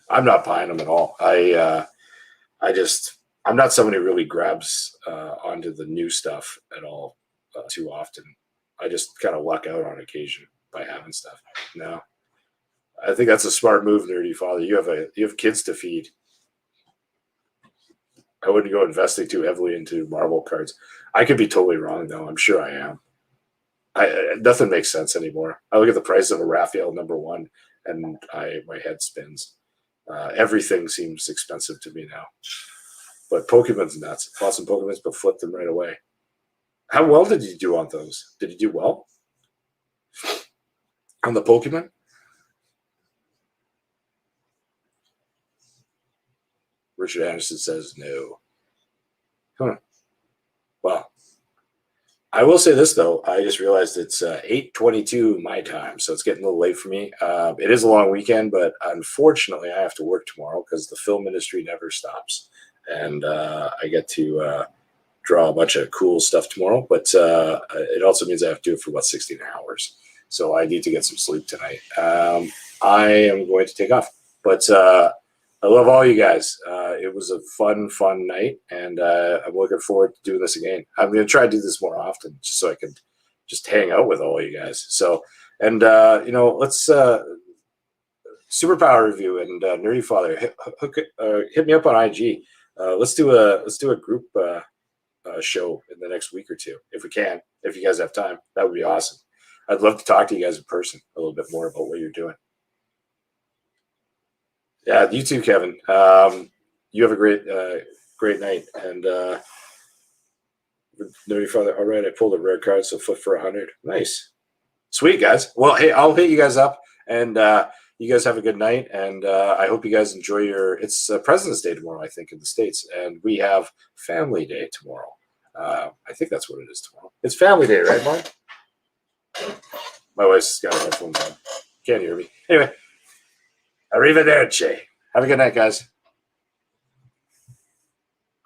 I'm not buying them at all. I'm not someone who really grabs onto the new stuff at all too often. I just kind of luck out on occasion by having stuff. No, I think that's a smart move, nerdy father. You have kids to feed. I wouldn't go investing too heavily into marble cards. I could be totally wrong though. I'm sure I am. Nothing makes sense anymore. I look at the price of a Raphael #1 and my head spins. Everything seems expensive to me now. But Pokemon's nuts. Bought some Pokemons, but flipped them right away. How well did you do on those? Did you do well on the Pokemon? Richard Anderson says no. Huh. Well, I will say this though. I just realized it's 8:22 my time, so it's getting a little late for me. It is a long weekend, but unfortunately, I have to work tomorrow because the film industry never stops, and I get to draw a bunch of cool stuff tomorrow. But it also means I have to do it for about 16 hours, so I need to get some sleep tonight. I am going to take off, but I love all you guys. It was a fun night, and I'm looking forward to doing this again. I'm going to try to do this more often, just so I can just hang out with all you guys. So, and let's superpower review and nerdy father hit me up on IG. Let's do a group show in the next week or two if we can. If you guys have time, that would be awesome. I'd love to talk to you guys in person a little bit more about what you're doing. Yeah, you too, Kevin. You have a great night. And nerdy father. All right, I pulled a rare card, so flip for 100. Nice, sweet guys. Well, hey, I'll hit you guys up, and you guys have a good night. And I hope you guys enjoy It's President's Day tomorrow, I think, in the States, and we have Family Day tomorrow. I think that's what it is tomorrow. It's Family Day, right, Mom? My wife's got her headphones on. Can't hear me. Anyway. Arrivederci. Have a good night, guys.